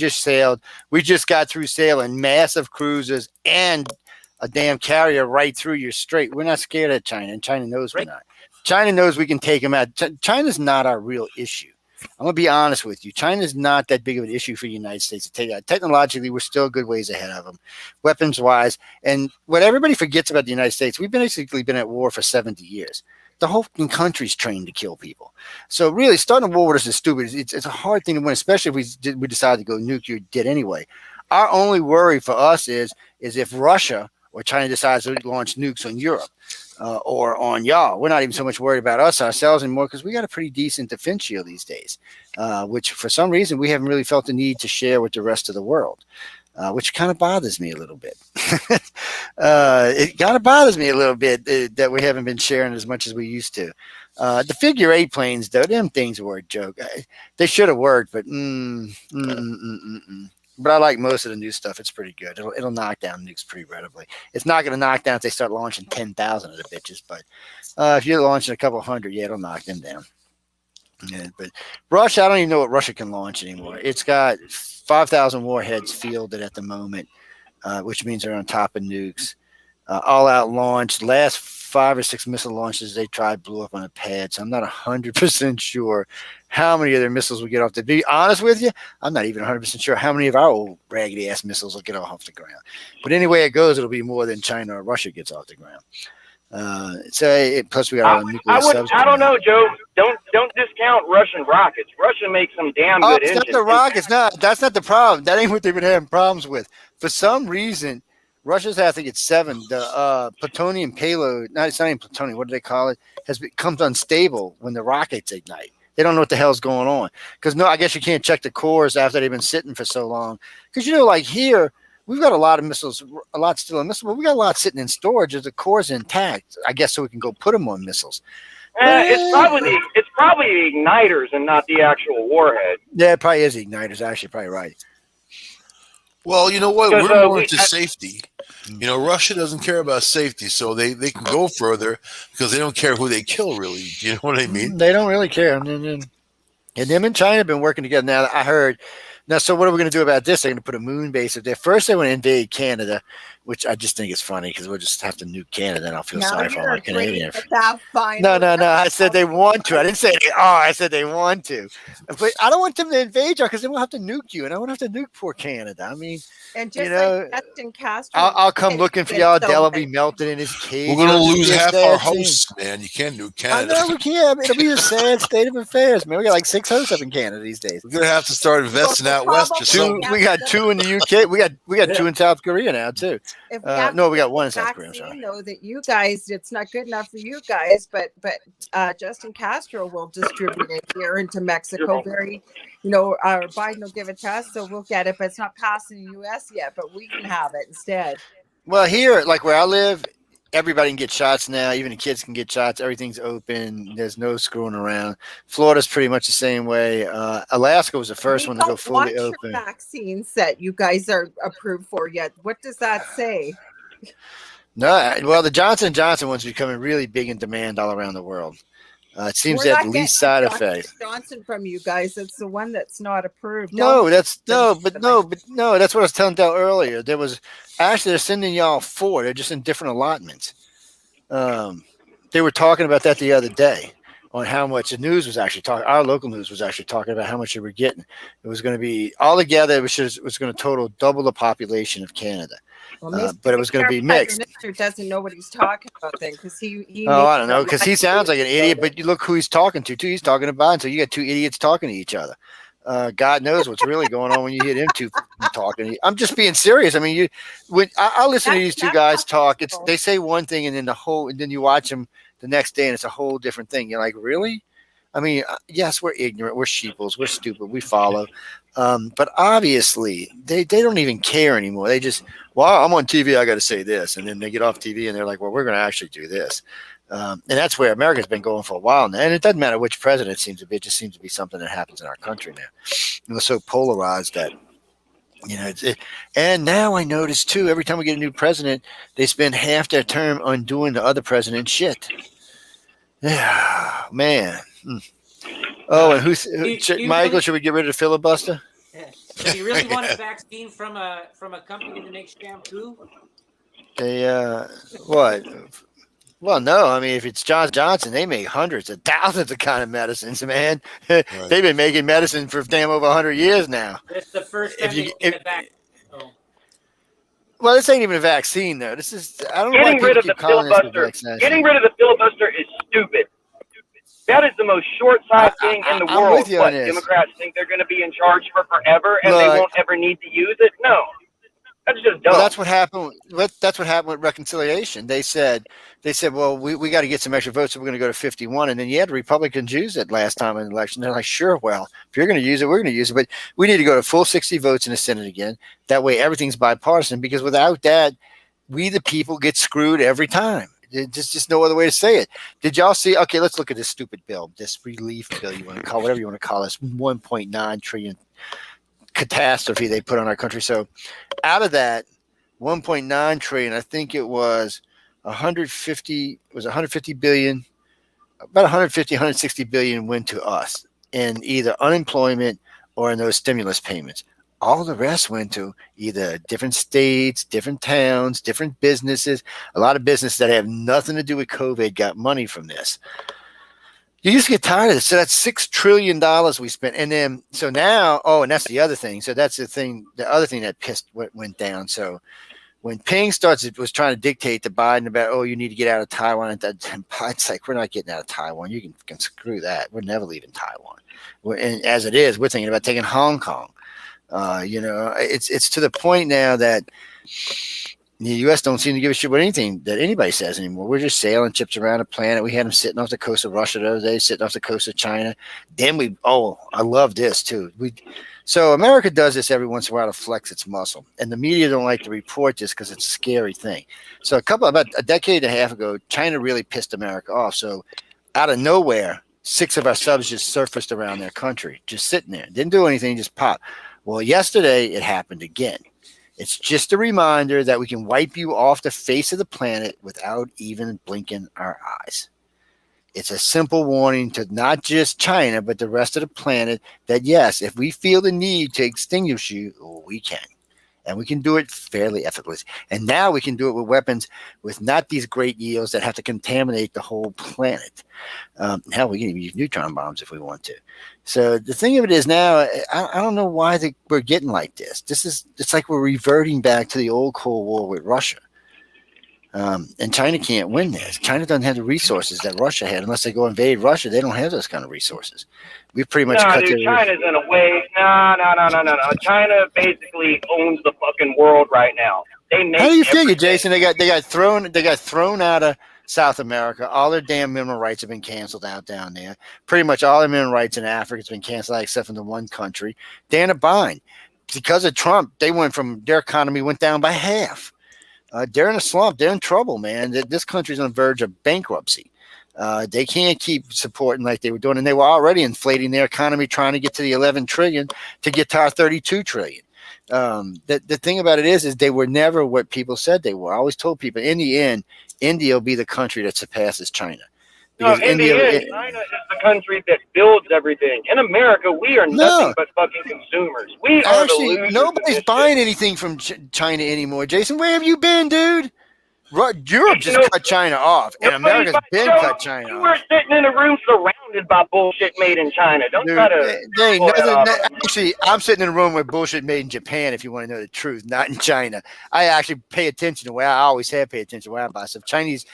just got through sailing massive cruisers and a damn carrier right through your strait. We're not scared of China, and China knows we're not. China knows we can take them out. China's not our real issue. I'm going to be honest with you. China's not that big of an issue for the United States to take out. Technologically, we're still a good ways ahead of them, weapons-wise. And what everybody forgets about the United States, we've basically been at war for 70 years. The whole country's trained to kill people. So really, starting a war with us is stupid. It's a hard thing to win, especially if we decide to go nuclear dead anyway. Our only worry for us is if Russia or China decides to launch nukes on Europe. Or on y'all. We're not even so much worried about ourselves anymore, because we got a pretty decent defense shield these days, which for some reason we haven't really felt the need to share with the rest of the world, which kind of bothers me a little bit. It kind of bothers me a little bit that we haven't been sharing as much as we used to. The figure 8 planes, though, them things were a joke. They should have worked, but But I like most of the new stuff. It's pretty good. It'll knock down nukes pretty readily. It's not going to knock down if they start launching 10,000 of the bitches, but if you're launching a couple hundred, yeah, it'll knock them down. Yeah, but Russia, I don't even know what Russia can launch anymore. It's got 5,000 warheads fielded at the moment, which means they're on top of nukes. All-out launch. Last 5 or 6 missile launches they tried blew up on a pad, so I'm not 100% sure how many of their missiles will get off. To be honest with you, I'm not even 100% sure how many of our old raggedy-ass missiles will get off the ground. But anyway it goes, it'll be more than China or Russia gets off the ground. Plus we got a nuclear subs. I don't know, Joe. Don't discount Russian rockets. Russia makes some damn good engines. It's not the rockets. That's not the problem. That ain't what they've been having problems with. For some reason, Russia's, I think it's 7. The plutonium payload, it's not even plutonium, what do they call it, becomes unstable when the rockets ignite. They don't know what the hell's going on. Because, I guess you can't check the cores after they've been sitting for so long. Because, like here, we've got a lot of missiles, a lot still in missiles, but we got a lot sitting in storage as the core's intact, I guess, so we can go put them on missiles. It's probably the igniters and not the actual warhead. Yeah, it probably is the igniters, actually, probably right. Well, you know what? We're more into safety. Russia doesn't care about safety, so they can go further because they don't care who they kill, really. You know what I mean? They don't really care. And them and China have been working together. Now, I heard. So what are we going to do about this? They're going to put a moon base up there. First, they want to invade Canada. which I just think is funny because we'll just have to nuke Canada and I'll feel Now sorry for all you're my agreeing Canadians. with that No, final. I said they want to. I didn't say they are. I said they want to. But I don't want them to invade you because then we'll have to nuke you, and I won't have to nuke poor Canada. I mean, And you just know, like Justin Castro, I'll come looking for it's y'all. so Dell will be much. melted in his cage. We're gonna It'll just lose be a half sad our scene. hosts, man. You can't do I Canada. know we can't. It'll be a sad state of affairs, man. We got like 6 hosts up in Canada these days. We're gonna have to start investing out west or Probably something. We got 2 in the UK. We got 2 in South Korea now too. If we have No, to we get got 1 the in South Korea. I'm sorry. vaccine, though, that you guys, it's not good enough for you guys, but Justin Castro will distribute it here into Mexico. Biden will give it to us, so we'll get it, but it's not passed in the U.S. yet, but we can have it instead. Well, here, like where I live, everybody can get shots now. Even the kids can get shots. Everything's open. There's no screwing around. Florida's pretty much the same way. Alaska was the first one to go fully open. Your vaccines that you guys are approved for yet. What does that say? No, well, the Johnson & Johnson one's becoming really big in demand all around the world. It seems that least side effects. Johnson from you guys, it's the one that's not approved. That's what I was telling Del earlier. They're sending y'all 4. They're just in different allotments. They were talking about that the other day on how much the news was actually talking. Our local news was actually talking about how much they were getting. It was going to be all together. It was going to total double the population of Canada. Well, but it was going to be mixed. Minister doesn't know what he's talking about then, because he. I don't know, because he sounds like an idiot. But you look who he's talking to. Too. He's talking to Biden. So you got 2 idiots talking to each other. God knows what's really going on when you hear them 2 talking. I'm just being serious. I mean, I listen to these 2 guys talk. They say one thing, and then you watch them the next day, and it's a whole different thing. You're like, really? I mean, yes, we're ignorant, we're sheeples, we're stupid, we follow. But obviously, they don't even care anymore. They just, well, I'm on TV, I got to say this. And then they get off TV and they're like, well, we're going to actually do this. And that's where America's been going for a while now. And it doesn't matter which president it seems to be. It just seems to be something that happens in our country now. And we're so polarized that, and now I notice too, every time we get a new president, they spend half their term undoing the other president's shit. Yeah, man. Oh, and Michael, should we get rid of the filibuster? Do you really want a vaccine from a company that makes shampoo? What? Well, no. I mean, if it's Johnson, they make hundreds of thousands of kind of medicines, man. Right. They've been making medicine for damn over 100 years now. It's the first time they get a vaccine. Well, this ain't even a vaccine, though. This is, I don't know Getting why rid of people the keep calling this a filibuster. vaccination. Getting rid of the filibuster is stupid. That is the most short-sighted thing in the world. What, Democrats think they're going to be in charge for forever and they won't ever need to use it? No. That's just dumb. Well, that's what happened. That's what happened with reconciliation. They said, well, we got to get some extra votes, so we're going to go to 51. And then the Republicans used it last time in the election. They're like, sure, well, if you're going to use it, we're going to use it. But we need to go to full 60 votes in the Senate again. That way, everything's bipartisan. Because without that, we the people get screwed every time. Just no other way to say it. Did y'all see? Okay, let's look at this stupid bill, this relief bill. You want to call whatever you want to call this 1.9 trillion catastrophe they put on our country. So out of that 1.9 trillion, I think it was 150 billion, about 160 billion went to us in either unemployment or in those stimulus payments. All the rest went to either different states, different towns, different businesses. A lot of businesses that have nothing to do with COVID got money from this. You just get tired of this. So that's $6 trillion we spent. And then, so now, and that's the other thing. So that's the other thing that went down. So when Ping was trying to dictate to Biden about, you need to get out of Taiwan, and Biden's like, we're not getting out of Taiwan. You can screw that. We're never leaving Taiwan. And as it is, we're thinking about taking Hong Kong. It's to the point now that the U.S. don't seem to give a shit what anything that anybody says anymore. We're just sailing chips around the planet. We had them sitting off the coast of Russia the other day, sitting off the coast of China. Then I love this too. So America does this every once in a while to flex its muscle, and the media don't like to report this because it's a scary thing. So about a decade and a half ago, China really pissed America off. So out of nowhere, 6 of our subs just surfaced around their country, just sitting there, didn't do anything, just popped. Well, yesterday it happened again. It's just a reminder that we can wipe you off the face of the planet without even blinking our eyes. It's a simple warning to not just China, but the rest of the planet that, yes, if we feel the need to extinguish you, we can. And we can do it fairly effortlessly. And now we can do it with weapons with not these great yields that have to contaminate the whole planet. Hell, we can even use neutron bombs if we want to. So the thing of it is now, I don't know why we're getting like this. It's like we're reverting back to the old Cold War with Russia. And China can't win this. China doesn't have the resources that Russia had. Unless they go invade Russia, they don't have those kind of resources. We pretty much cut dude, China's in a way. No. China basically owns the fucking world right now. They make How do you figure, everything. Jason? They got thrown out of South America. All their damn mineral rights have been canceled out down there. Pretty much all their mineral rights in Africa has been canceled out except for the one country. They're in a bind. Because of Trump, their economy went down by half. They're in a slump. They're in trouble, man. This country's on the verge of bankruptcy. They can't keep supporting like they were doing, and they were already inflating their economy, trying to get to the 11 trillion to get to our 32 trillion. The thing about it is they were never what people said they were. I always told people, in the end, India will be the country that surpasses China. No, in the end, China is the country that builds everything. In America, we are nothing but fucking consumers. We are the losers. Nobody's buying anything from China anymore. Jason, where have you been, dude? Europe just cut China off, and America's been cut China off. We're sitting in a room surrounded by bullshit made in China. Don't try to. Actually, I'm sitting in a room with bullshit made in Japan, if you want to know the truth, not in China. I actually pay attention to where I always have paid attention to where I buy stuff. Chinese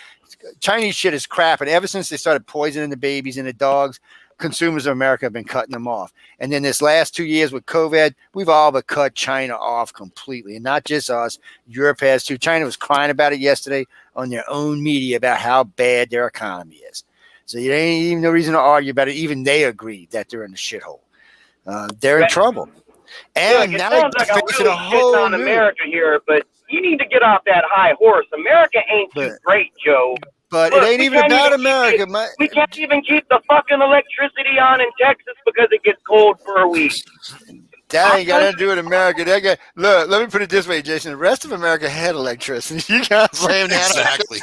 shit is crap, and ever since they started poisoning the babies and the dogs, consumers of America have been cutting them off. And then this last 2 years with COVID, we've all but cut China off completely. And not just us, Europe has too. China was crying about it yesterday on their own media about how bad their economy is. So there ain't even no reason to argue about it. Even they agree that they're in a shithole. They're in trouble. And now they're facing a whole on America here, but you need to get off that high horse. America ain't too great, Joe. But it ain't even about America. We can't even keep the fucking electricity on in Texas because it gets cold for a week. That ain't got nothing to do with America. Look, let me put it this way, Jason. The rest of America had electricity. You can't blame that. Exactly.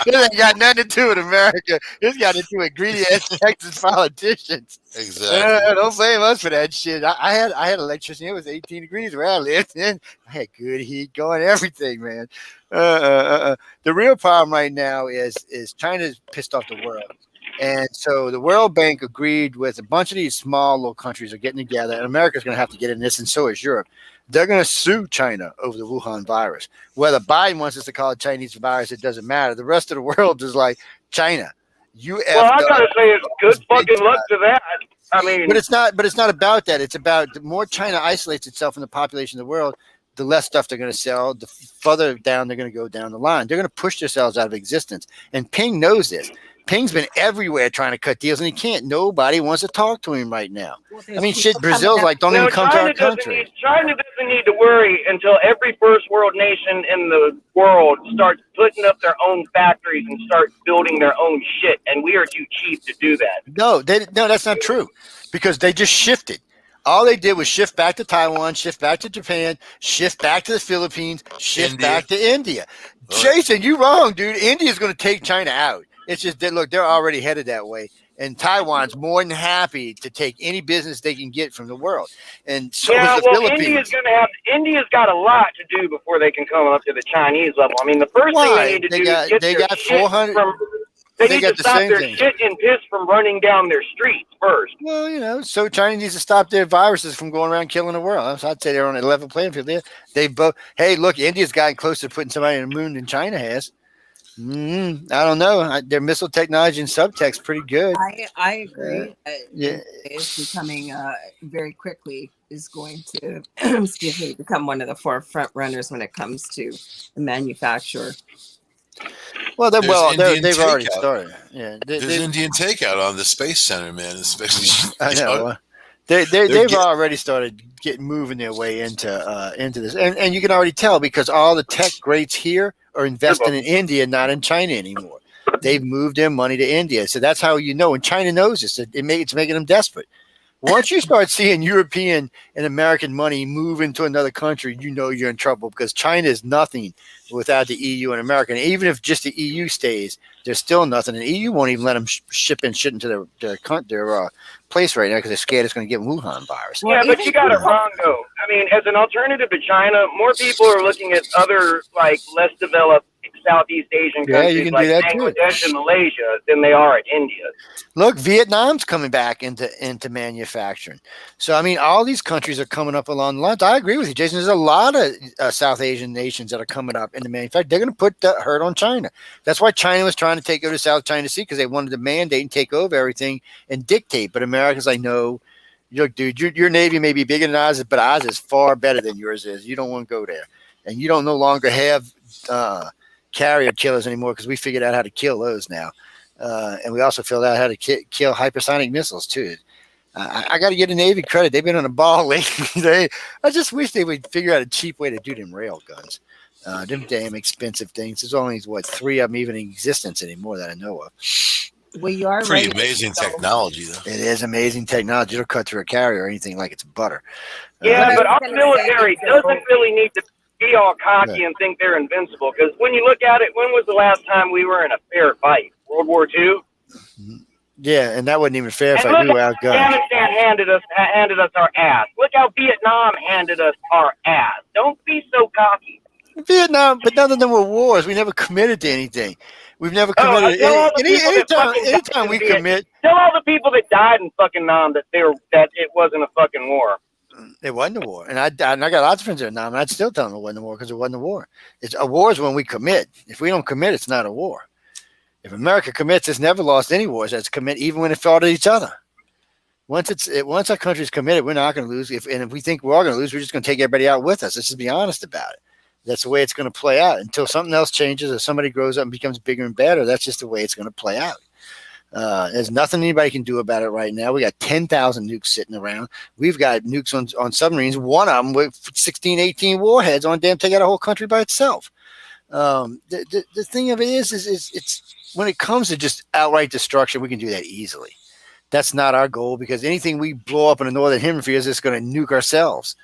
It ain't got nothing to do with America. It's got to do with greedy ass Texas politicians. Exactly. Don't blame us for that shit. I had electricity. It was 18 degrees where I lived. And I had good heat going, everything, man. The real problem right now is China's pissed off the world. And so the World Bank agreed with a bunch of these small little countries are getting together, and America's going to have to get in this, and so is Europe. They're going to sue China over the Wuhan virus. Whether Biden wants us to call it Chinese virus, it doesn't matter. The rest of the world is like, China, you. Well, I gotta say, it's good fucking luck to that. I mean, but it's not about that. It's about the more China isolates itself from the population of the world, the less stuff they're going to sell, the further down they're going to go down the line. They're going to push themselves out of existence. And Ping knows this. Ping's been everywhere trying to cut deals, and he can't. Nobody wants to talk to him right now. I mean, shit, Brazil's like, don't even come to our country. China doesn't need to worry until every first world nation in the world starts putting up their own factories and starts building their own shit, and we are too cheap to do that. No, that's not true, because they just shifted. All they did was shift back to Taiwan, shift back to Japan, shift back to the Philippines, shift back to India. Jason, you wrong, dude. India's going to take China out. It's just that, look, they're already headed that way. And Taiwan's more than happy to take any business they can get from the world. And so is the Philippines. India's got a lot to do before they can come up to the Chinese level. I mean, the first thing they need to do is get their shit from... They need to stop their shit and piss from running down their streets first. Well, so China needs to stop their viruses from going around killing the world. So I'd say they're on a level playing field there. They both. Hey, look, India's gotten closer to putting somebody on the moon than China has. I don't know. Their missile technology and subtext pretty good. I agree. It's becoming very quickly is going to become one of the forefront runners when it comes to the manufacturer. Well, they've already started. Yeah, there's Indian takeout on the Space Center, man. Especially, I know. They've already started moving their way into this, and you can already tell because all the tech greats here are investing in India, not in China anymore. They've moved their money to India, so that's how you know. And China knows this. It's making them desperate. Once you start seeing European and American money move into another country, you know you're in trouble because China is nothing without the EU and America. And even if just the EU stays, there's still nothing. And the EU won't even let them ship shit into their place right now because they're scared it's going to get Wuhan virus. Yeah, but you got it wrong, though. I mean, as an alternative to China, more people are looking at other, like, less developed Southeast Asian countries like Bangladesh and Malaysia than they are at India. Look, Vietnam's coming back into manufacturing. So, I mean, all these countries are coming up along the lines. I agree with you, Jason. There's a lot of South Asian nations that are coming up into manufacturing. They're going to put the hurt on China. That's why China was trying to take over the South China Sea because they wanted to mandate and take over everything and dictate. But America's like, no, look, dude, your Navy may be bigger than ours, but ours is far better than yours is. You don't want to go there. And you don't no longer have carrier killers anymore because we figured out how to kill those now. And we also figured out how to kill hypersonic missiles too. I got to give the Navy credit. They've been on the ball lately. I just wish they would figure out a cheap way to do them rail guns. Them damn expensive things. There's only, 3 of them even in existence anymore that I know of. Well, you are pretty amazing technology, though. It is amazing technology. It'll cut through a carrier or anything like it's butter. Yeah, but our military doesn't really need to be all cocky and think they're invincible. Because when you look at it, when was the last time we were in a fair fight? World War II? Yeah, and that wasn't even fair and fight. We were outgunned. Afghanistan handed us our ass. Look how Vietnam handed us our ass. Don't be so cocky. Vietnam, but none of them were wars. We never committed to anything. We've never committed. Anytime we commit. Tell all the people that died in fucking Nam that it wasn't a fucking war. It wasn't a war, and I got lots of friends in Nam, and I'd still tell them it wasn't a war because it wasn't a war. It's a war is when we commit. If we don't commit, it's not a war. If America commits, it's never lost any wars. That's commit, even when it fought at each other. Once our country's committed, we're not going to lose. If we think we're all going to lose, we're just going to take everybody out with us. Let's just be honest about it. That's the way it's going to play out until something else changes or somebody grows up and becomes bigger and better. That's just the way it's going to play out. There's nothing anybody can do about it right now. We got 10,000 nukes sitting around. We've got nukes on submarines. One of them with 16, 18 warheads on damn take out a whole country by itself. The thing of it is it's when it comes to just outright destruction, we can do that easily. That's not our goal because anything we blow up in the Northern Hemisphere is just going to nuke ourselves.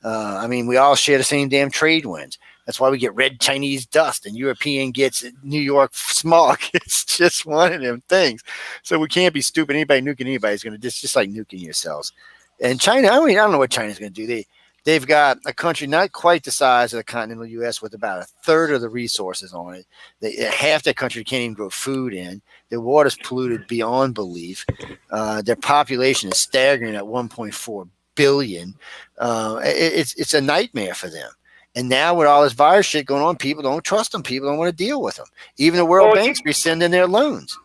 I mean, we all share the same damn trade winds. That's why we get red Chinese dust and European gets New York smog. It's just one of them things. So we can't be stupid. Anybody nuking anybody is going to just like nuking yourselves. And China, I don't know what China's going to do. They've got a country not quite the size of the continental U.S. with about a third of the resources on it. Half their country can't even grow food in. Their water's polluted beyond belief. Their population is staggering at 1.4 billion. It's a nightmare for them. And now with all this virus shit going on, people don't trust them. People don't want to deal with them. Even the World Bank's rescinding their loans.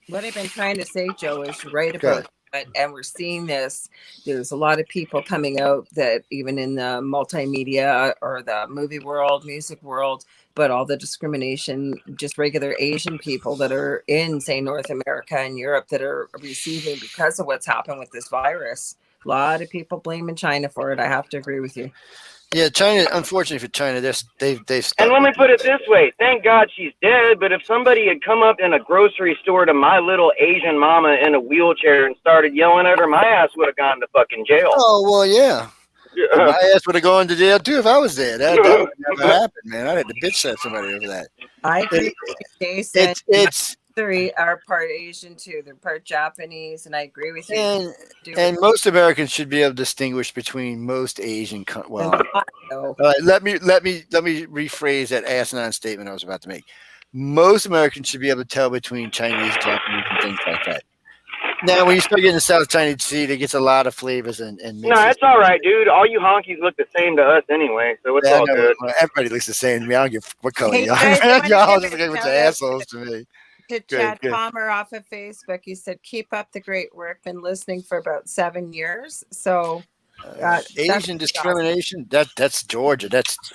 What I've been trying to say, Joe, is right about it. And we're seeing this. There's a lot of people coming out that even in the multimedia or the movie world, music world, but all the discrimination, just regular Asian people that are in, say, North America and Europe that are receiving because of what's happened with this virus. A lot of people blaming China for it. I have to agree with you. Yeah, China, unfortunately for China, they've and let me put it this way. Thank God she's dead, but if somebody had come up in a grocery store to my little Asian mama in a wheelchair and started yelling at her, my ass would have gone to fucking jail. Oh, well, yeah. My ass would have gone to jail, too, if I was there. That would never happen, man. I'd have to bitch slap somebody over that. I agree with Jason. Three are part Asian too. They're part Japanese, and I agree with you. And most Americans should be able to distinguish between most Asian. Let me rephrase that asinine statement I was about to make. Most Americans should be able to tell between Chinese, Japanese, and things like that. Now, when you start getting the South China Sea, it gets a lot of flavors and mixes. No, it's all right, dude. All you honkies look the same to us anyway, so it's all good. Everybody looks the same to me. I don't give what color y'all. Y'all just look like assholes to me. To Chad Palmer off of Facebook, he said, "Keep up the great work. Been listening for about 7 years." So, Asian discrimination. That's Georgia.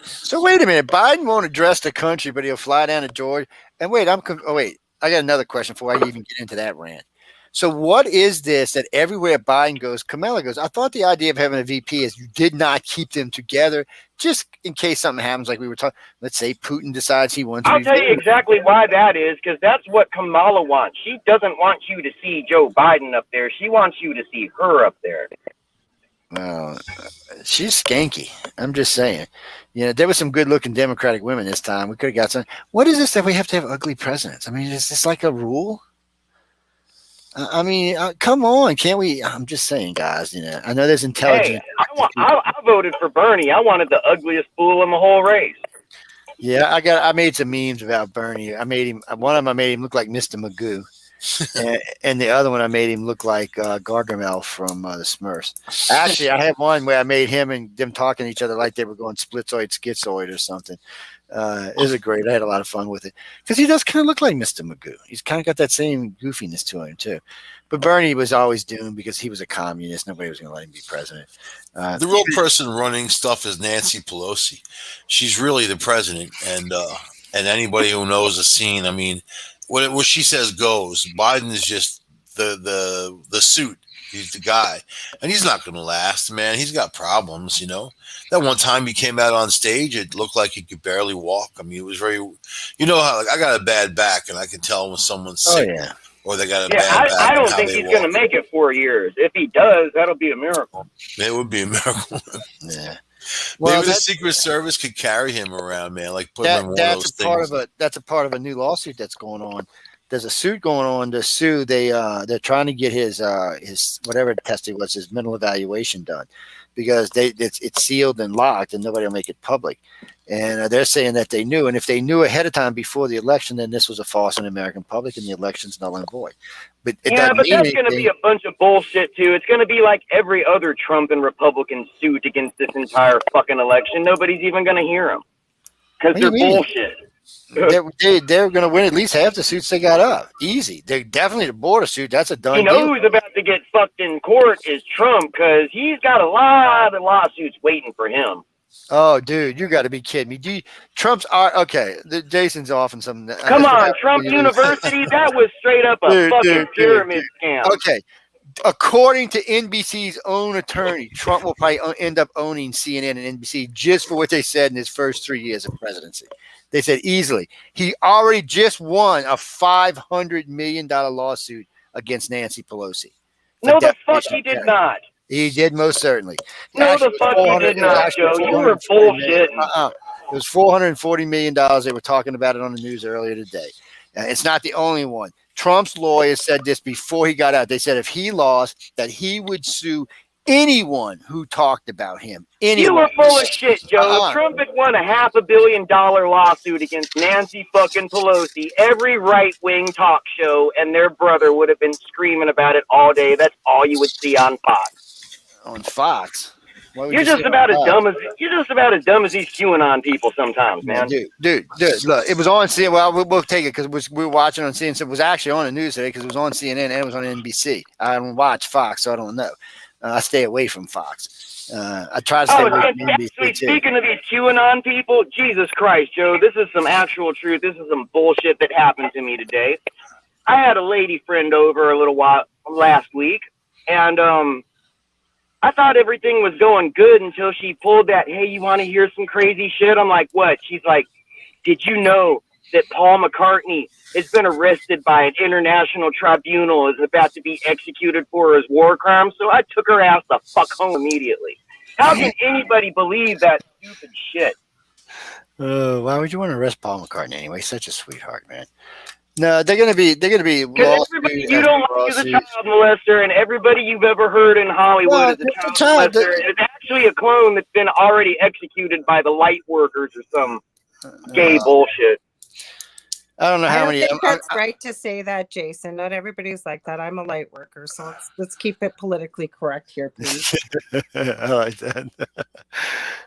So. Wait a minute. Biden won't address the country, but he'll fly down to Georgia. And wait, I got another question before I even get into that rant. So what is this that everywhere Biden goes, Kamila goes, I thought the idea of having a VP is you did not keep them together just in case something happens, like we were talking. Let's say Putin decides he wants to I'll tell you exactly why that is, because that's what Kamala wants. She doesn't want you to see Joe Biden up there. She wants you to see her up there. Well, she's skanky. I'm just saying. You know, there were some good-looking Democratic women this time. We could have got some. What is this that we have to have ugly presidents? I mean, is this like a rule? I mean, come on, can't we? I'm just saying, guys. You know, I know there's intelligent. Hey, I voted for Bernie. I wanted the ugliest fool in the whole race. Yeah, I made some memes about Bernie. I made him one of them. I made him look like Mr. Magoo, and the other one I made him look like Gargamel from the Smurfs. Actually, I had one where I made him and them talking to each other like they were going splitzoid, schizoid, or something. It was great. I had a lot of fun with it because he does kind of look like Mr. Magoo. He's kind of got that same goofiness to him too. But Bernie was always doomed because he was a communist. Nobody was going to let him be president. The real person running stuff is Nancy Pelosi. She's really the president, and anybody who knows the scene, I mean, what she says goes. Biden is just the suit. He's the guy, and he's not going to last, man. He's got problems, you know. That one time he came out on stage, it looked like he could barely walk. I mean, it was very, you know how, like, I got a bad back, and I can tell when someone's sick. Oh, yeah. Or they got a bad back. I don't think he's going to make it 4 years. If he does, that'll be a miracle. It would be a miracle. Yeah. Well, maybe the Secret Service could carry him around, man. Like put him in one of those things. That's a part of a new lawsuit that's going on. There's a suit going on to sue. They're trying to get his whatever test it was, his mental evaluation done, because it's sealed and locked and nobody will make it public. And they're saying that they knew, and if they knew ahead of time before the election, then this was a farce in the American public and the election's null and void. But that's going to be a bunch of bullshit too. It's going to be like every other Trump and Republican suit against this entire fucking election. Nobody's even going to hear them because they're bullshit. They're going to win at least half the suits they got up. Easy. They're definitely the border suit. That's a done deal. Who's about to get fucked in court is Trump, because he's got a lot of lawsuits waiting for him. Oh, dude, you got to be kidding me. Trump's okay. Jason's off in some. Come on, Trump University. That was straight up a fucking pyramid scam. Okay. According to NBC's own attorney, Trump will probably end up owning CNN and NBC just for what they said in his first 3 years of presidency. They said easily. He already just won a $500 million lawsuit against Nancy Pelosi. No, the fuck he did not. He did, most certainly. No, the fuck he did not, Joe. You were bullshitting. It was $440 million. They were talking about it on the news earlier today. It's not the only one. Trump's lawyers said this before he got out. They said if he lost, that he would sue anyone who talked about him. Anyone. You were full of shit, Joe. Trump had won a $500 million lawsuit against Nancy fucking Pelosi. Every right-wing talk show and their brother would have been screaming about it all day. That's all you would see on Fox. On Fox? You're just about as dumb as these QAnon people sometimes, man. Dude, look, it was on CNN. Well, we'll take it because we were watching on CNN. So it was actually on the news today because it was on CNN and it was on NBC. I don't watch Fox, so I don't know. I stay away from Fox. I try to stay away from NBC too. Speaking of these QAnon people, Jesus Christ, Joe, this is some actual truth. This is some bullshit that happened to me today. I had a lady friend over a little while last week, and I thought everything was going good until she pulled that, hey, you want to hear some crazy shit? I'm like, what? She's like, did you know that Paul McCartney has been arrested by an international tribunal, is about to be executed for his war crimes? So I took her ass the fuck home immediately. How can anybody believe that stupid shit? Why would you want to arrest Paul McCartney anyway? He's such a sweetheart, man. No, they're gonna be. Because everybody you don't like is a child molester, and everybody you've ever heard in Hollywood is a child molester. It's actually a clone that's been already executed by the light workers or some gay bullshit. I don't know how many. I think that's right to say that, Jason. Not everybody's like that. I'm a light worker, so let's keep it politically correct here, please. I like that.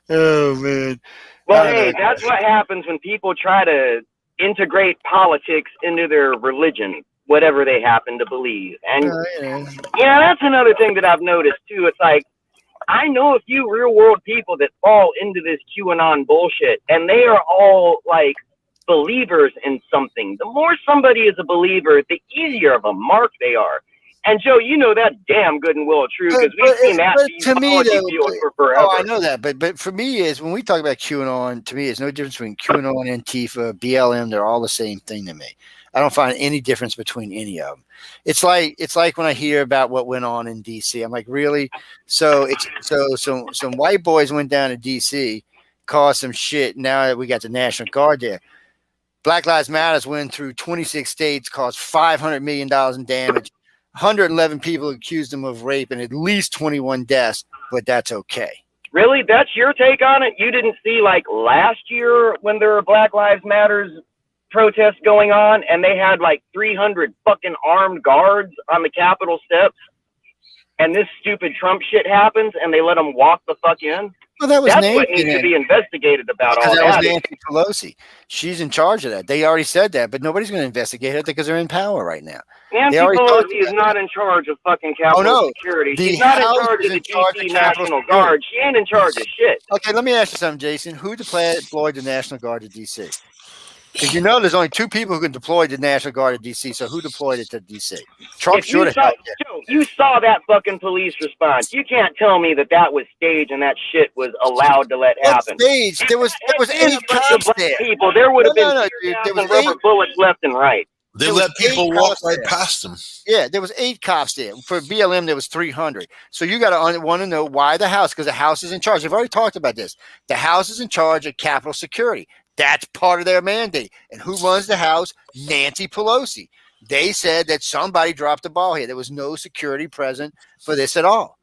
Oh man. Well, hey, that's what happens when people try to integrate politics into their religion, whatever they happen to believe. And yeah, that's another thing that I've noticed too. It's like, I know a few real world people that fall into this QAnon bullshit, and they are all like believers in something. The more somebody is a believer, the easier of a mark they are. And Joe, you know that damn good and well true because we've seen that to me, though, field for forever. Oh, I know that, but for me is when we talk about QAnon, to me, it's no difference between QAnon, Antifa, BLM. They're all the same thing to me. I don't find any difference between any of them. It's like when I hear about what went on in DC. I'm like, really? So some white boys went down to DC, caused some shit. Now that we got the National Guard there, Black Lives Matters went through 26 states, caused $500 million in damage. 111 people accused them of rape and at least 21 deaths, but that's okay. Really? That's your take on it? You didn't see like last year when there were Black Lives Matters protests going on and they had like 300 fucking armed guards on the Capitol steps and this stupid Trump shit happens and they let them walk the fuck in? Well, that's what needs to be investigated about all that. That was Nancy Pelosi. She's in charge of that. They already said that, but nobody's going to investigate it because they're in power right now. Nancy Pelosi is not in charge of fucking Capitol security. She's not in charge of the DC National Guard. She ain't in charge of shit. Okay, let me ask you something, Jason. Who deployed the National Guard to DC? Because you know there's only 2 people who can deploy the National Guard to DC, so who deployed it to DC? Trump should have helped it. Joe, you saw that fucking police response. You can't tell me that was staged and that shit was allowed to let happen. Staged. There was 8 cops there. People. There would have been rubber bullets left and right. They let people walk right past them. Yeah, there was 8 cops there. For BLM, there was 300. So you got to want to know why the House, because the House is in charge. I've already talked about this. The House is in charge of Capitol security. That's part of their mandate. And who runs the House? Nancy Pelosi. They said that somebody dropped the ball here. There was no security present for this at all.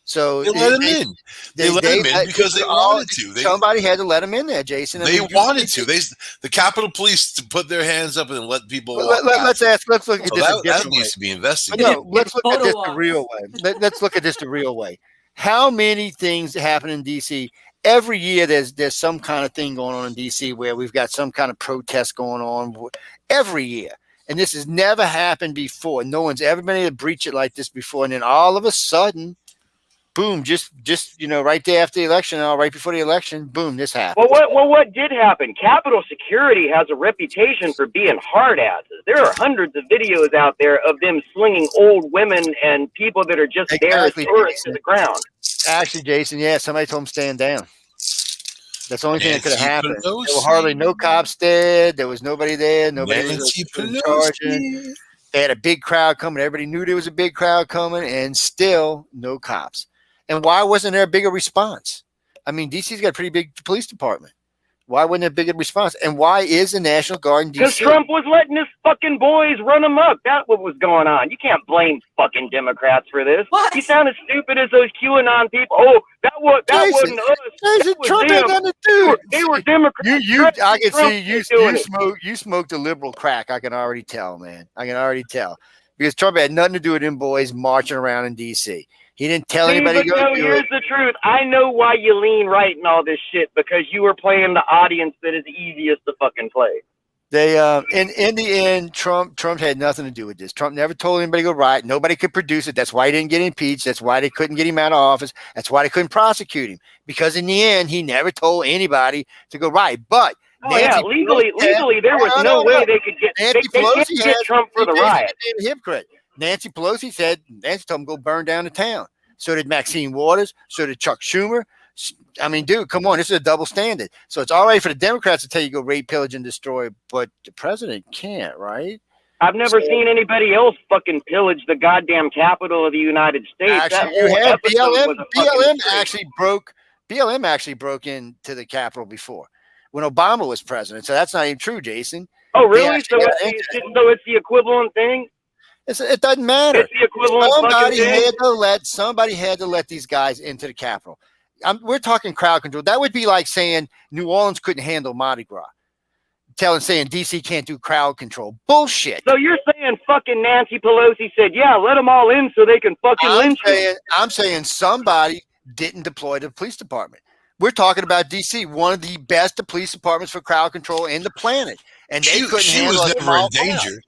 So they let him in. They let him in because they wanted to. Somebody had to let him in there, Jason. They wanted to. The Capitol Police to put their hands up and let people. Let's look at this. That needs to be investigated. No, let's look at this the real way. Let's look at this the real way. How many things happen in DC? Every year there's some kind of thing going on in DC where we've got some kind of protest going on every year. And this has never happened before. No one's ever been able to breach it like this before. And then all of a sudden, boom, just right there after the election, or right before the election, boom, this happened. Well, what did happen? Capitol Security has a reputation for being hard asses. There are hundreds of videos out there of them slinging old women and people that are just there as tourists to the ground. Actually, Jason, yeah, somebody told him stand down. That's the only thing that could have happened. There were hardly no cops there. There was nobody there. Nobody was charging. They had a big crowd coming. Everybody knew there was a big crowd coming, and still no cops. And why wasn't there a bigger response? I mean, DC's got a pretty big police department. Why wasn't there a bigger response? And why is the National Guard in DC? Because Trump was letting his fucking boys run amok. That's what was going on. You can't blame fucking Democrats for this. What? You sound as stupid as those QAnon people. Oh, that wasn't us. Jason, Trump ain't got to do it. They were Democrats. I can see you smoked a liberal crack. I can already tell, man. I can already tell. Because Trump had nothing to do with them boys marching around in DC. He didn't tell anybody to go do it. Here's the truth. I know why you lean right in all this shit, because you were playing the audience that is easiest to fucking play. They in the end, Trump had nothing to do with this. Trump never told anybody to go riot. Nobody could produce it. That's why he didn't get impeached. That's why they couldn't get him out of office. That's why they couldn't prosecute him, because in the end, he never told anybody to go riot. But legally, there was no way they could get. Nancy Pelosi can't get Trump for the riot. Hypocrite. Nancy Pelosi told him go burn down the town. So did Maxine Waters. So did Chuck Schumer. I mean, dude, come on. This is a double standard. So it's all right for the Democrats to tell you go rape, pillage, and destroy, but the president can't, right? I've never seen anybody else fucking pillage the goddamn capital of the United States. Actually, you had BLM actually broke into the Capitol before when Obama was president. So that's not even true, Jason. Oh, really? So it's the equivalent thing? It doesn't matter. It's the equivalent. Somebody had to let these guys into the Capitol. We're talking crowd control. That would be like saying New Orleans couldn't handle Mardi Gras. Saying DC can't do crowd control. Bullshit. So you're saying fucking Nancy Pelosi said, yeah, let them all in so they can fucking lynch you. I'm saying somebody didn't deploy the police department. We're talking about DC, one of the best police departments for crowd control in the planet. And they couldn't handle it. She was never in danger.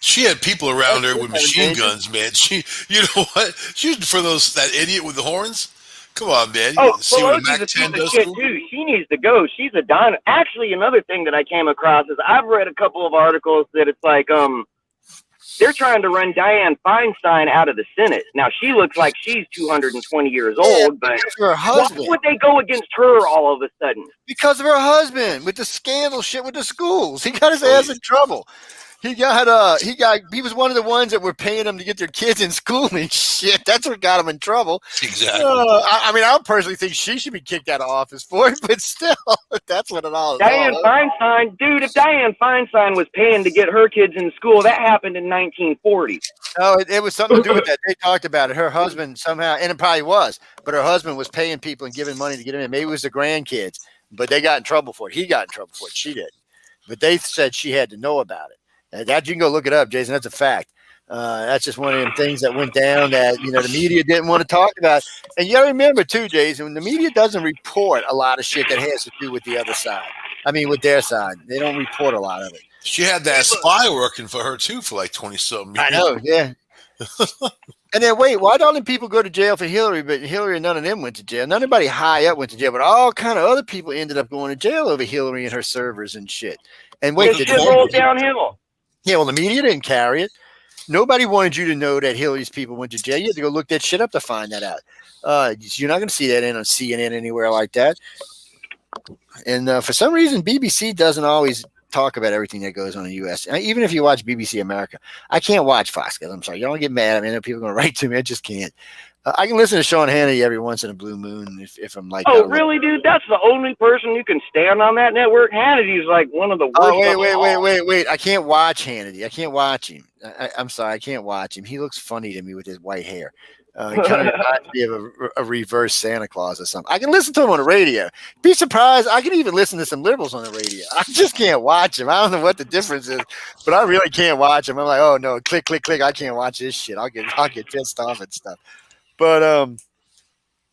She had people around her with machine guns, man. You know what? She was for that idiot with the horns. Come on, man. See what a Mac 10 does too. She needs to go. She's a dime. Actually, another thing that I came across is I've read a couple of articles that it's like They're trying to run Dianne Feinstein out of the Senate. Now, she looks like she's 220 years old, but her husband. why would they go against her all of a sudden? Because of her husband with the scandal shit with the schools. He got his ass in trouble. He was one of the ones that were paying them to get their kids in school and shit. That's what got him in trouble. Exactly. I mean, I personally think she should be kicked out of office for it, but still, that's what it all is. Dianne Feinstein, dude, if Dianne Feinstein was paying to get her kids in school, that happened in 1940. Oh, it was something to do with that. They talked about it. Her husband somehow, and it probably was, but her husband was paying people and giving money to get them in. Maybe it was the grandkids, but they got in trouble for it. He got in trouble for it. She did. But they said she had to know about it. That you can go look it up, Jason. That's a fact. That's just one of them things that went down that the media didn't want to talk about. And you got to remember too, Jason, when the media doesn't report a lot of shit that has to do with the other side. I mean, with their side, they don't report a lot of it. She had that spy working for her too for like 20-something years. I know, yeah. And then wait, why don't people go to jail for Hillary? But Hillary and none of them went to jail. Not anybody high up went to jail, but all kind of other people ended up going to jail over Hillary and her servers and shit. And wait, it rolled downhill. Yeah, well, the media didn't carry it. Nobody wanted you to know that Hillary's people went to jail. You had to go look that shit up to find that out. You're not going to see that on CNN anywhere like that. And for some reason, BBC doesn't always talk about everything that goes on in the U.S. Even if you watch BBC America, I can't watch Fox. I'm sorry. You don't get mad. I mean, I know people are going to write to me. I just can't. I can listen to Sean Hannity every once in a blue moon if I'm like. Oh, really, dude? That's the only person you can stand on that network. Hannity's like one of the worst. Oh, wait! I can't watch Hannity. I can't watch him. I'm sorry, I can't watch him. He looks funny to me with his white hair. He kind of reminds me of a reverse Santa Claus or something. I can listen to him on the radio. Be surprised. I can even listen to some liberals on the radio. I just can't watch him. I don't know what the difference is, but I really can't watch him. I'm like, oh no, click. I can't watch this shit. I'll get pissed off and stuff. But